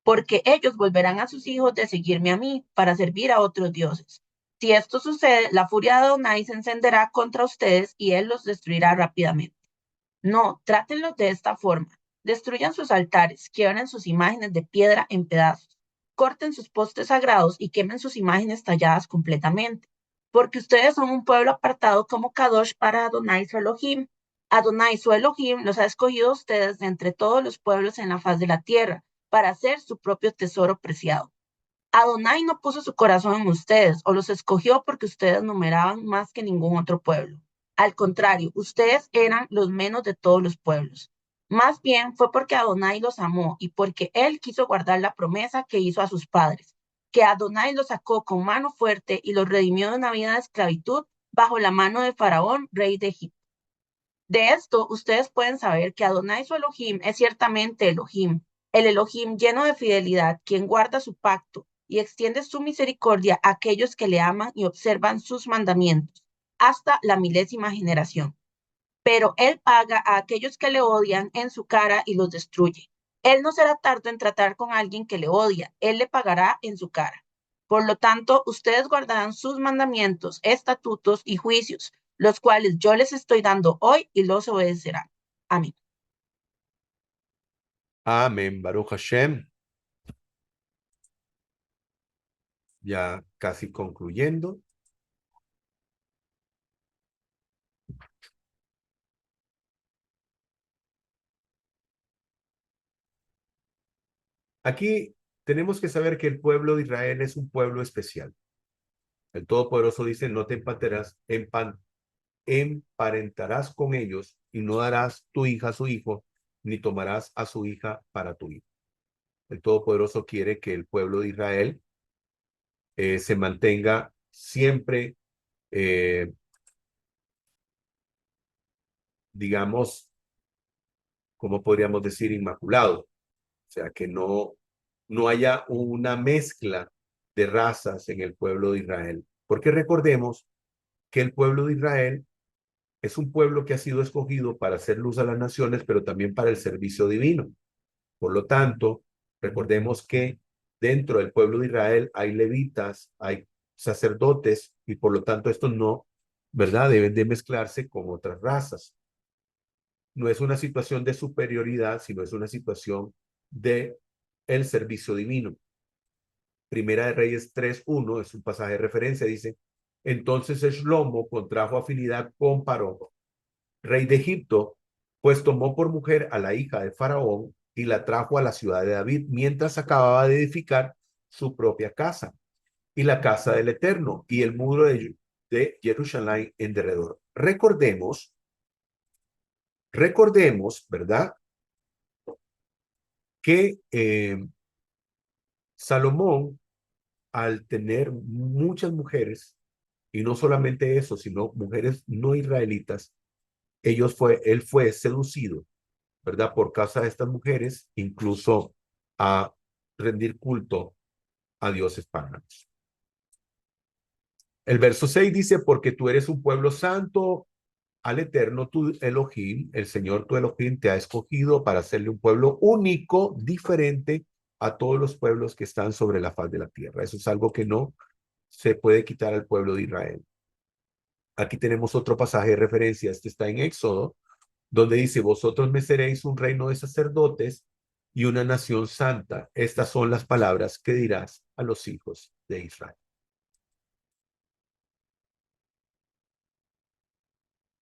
porque ellos volverán a sus hijos de seguirme a mí para servir a otros dioses. Si esto sucede, la furia de Adonai se encenderá contra ustedes y él los destruirá rápidamente. No, trátenlos de esta forma: destruyan sus altares, quiebren sus imágenes de piedra en pedazos, corten sus postes sagrados y quemen sus imágenes talladas completamente, porque ustedes son un pueblo apartado como Kadosh para Adonai su Elohim. Adonai su Elohim los ha escogido a ustedes de entre todos los pueblos en la faz de la tierra para hacer su propio tesoro preciado. Adonai no puso su corazón en ustedes o los escogió porque ustedes numeraban más que ningún otro pueblo. Al contrario, ustedes eran los menos de todos los pueblos. Más bien fue porque Adonai los amó y porque él quiso guardar la promesa que hizo a sus padres, que Adonai los sacó con mano fuerte y los redimió de una vida de esclavitud bajo la mano de Faraón, rey de Egipto. De esto, ustedes pueden saber que Adonai su Elohim es ciertamente Elohim, el Elohim lleno de fidelidad, quien guarda su pacto y extiende su misericordia a aquellos que le aman y observan sus mandamientos, hasta la 1000ª generación. Pero él paga a aquellos que le odian en su cara y los destruye. Él no será tardo en tratar con alguien que le odia, él le pagará en su cara. Por lo tanto, ustedes guardarán sus mandamientos, estatutos y juicios, los cuales yo les estoy dando hoy, y los obedecerán. Amén. Amén, Baruch Hashem. Ya casi concluyendo. Aquí tenemos que saber que el pueblo de Israel es un pueblo especial. El Todopoderoso dice, no te emparentarás con ellos y no darás tu hija a su hijo, ni tomarás a su hija para tu hijo. El Todopoderoso quiere que el pueblo de Israel se mantenga siempre, digamos, ¿cómo podríamos decir? Inmaculado. O sea, que no haya una mezcla de razas en el pueblo de Israel. Porque recordemos que el pueblo de Israel es un pueblo que ha sido escogido para hacer luz a las naciones, pero también para el servicio divino. Por lo tanto, recordemos que dentro del pueblo de Israel hay levitas, hay sacerdotes, y por lo tanto estos no, ¿verdad? Deben de mezclarse con otras razas. No es una situación de superioridad, sino es una situación de el servicio divino. Primera de Reyes 3:1 es un pasaje de referencia, dice, entonces Shlomo contrajo afinidad con Paró, rey de Egipto, pues tomó por mujer a la hija de Faraón y la trajo a la ciudad de David mientras acababa de edificar su propia casa y la casa del Eterno y el muro de Jerusalén en derredor. Recordemos, ¿verdad? Que Salomón, al tener muchas mujeres, y no solamente eso, sino mujeres no israelitas, él fue seducido, ¿verdad? Por causa de estas mujeres, incluso a rendir culto a dioses paganos. El verso 6 dice, porque tú eres un pueblo santo al Eterno tu Elohim, el Señor tu Elohim te ha escogido para hacerle un pueblo único, diferente a todos los pueblos que están sobre la faz de la tierra. Eso es algo que no se puede quitar al pueblo de Israel. Aquí tenemos otro pasaje de referencia, este está en Éxodo, donde dice, vosotros me seréis un reino de sacerdotes y una nación santa. Estas son las palabras que dirás a los hijos de Israel.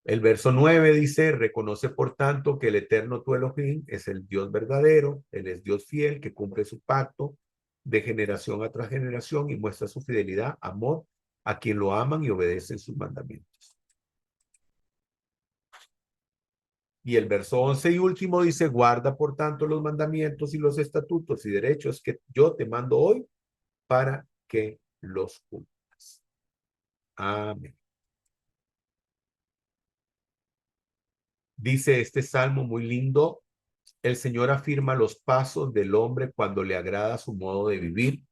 El verso 9 dice, reconoce por tanto que el eterno tu Elohim es el Dios verdadero, él es Dios fiel que cumple su pacto de generación a tras generación y muestra su fidelidad, amor a quien lo aman y obedecen sus mandamientos. Y el verso 11 y último dice, guarda por tanto los mandamientos y los estatutos y derechos que yo te mando hoy para que los cumplas. Amén. Dice este salmo muy lindo, el Señor afirma los pasos del hombre cuando le agrada su modo de vivir.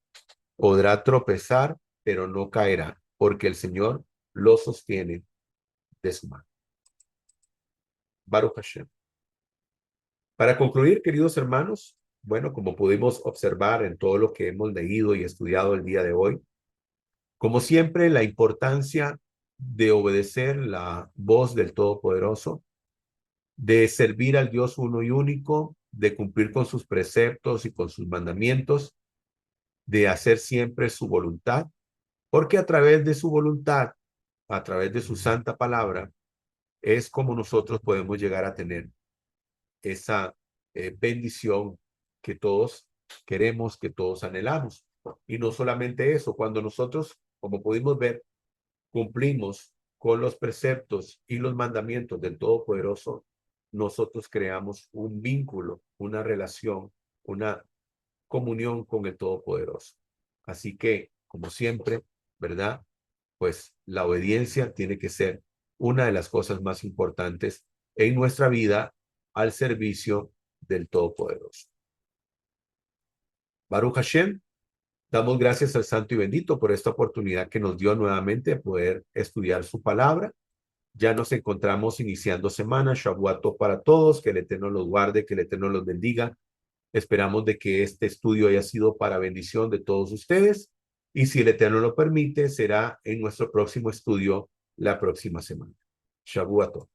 Podrá tropezar, pero no caerá, porque el Señor lo sostiene de su mano. Baruch Hashem. Para concluir, queridos hermanos, bueno, como pudimos observar en todo lo que hemos leído y estudiado el día de hoy, como siempre, la importancia de obedecer la voz del Todopoderoso, de servir al Dios uno y único, de cumplir con sus preceptos y con sus mandamientos, de hacer siempre su voluntad, porque a través de su voluntad, a través de su santa palabra, es como nosotros podemos llegar a tener esa bendición que todos queremos, que todos anhelamos. Y no solamente eso, cuando nosotros, como pudimos ver, cumplimos con los preceptos y los mandamientos del Todopoderoso, nosotros creamos un vínculo, una relación, una comunión con el Todopoderoso. Así que, como siempre, ¿verdad? Pues la obediencia tiene que ser una de las cosas más importantes en nuestra vida al servicio del Todopoderoso. Baruch Hashem, damos gracias al Santo y Bendito por esta oportunidad que nos dio nuevamente de poder estudiar su palabra. Ya nos encontramos iniciando semana. Shavuot Tov para todos. Que el Eterno los guarde, que el Eterno los bendiga. Esperamos de que este estudio haya sido para bendición de todos ustedes. Y si el Eterno lo permite, será en nuestro próximo estudio la próxima semana. Shavuot Tov.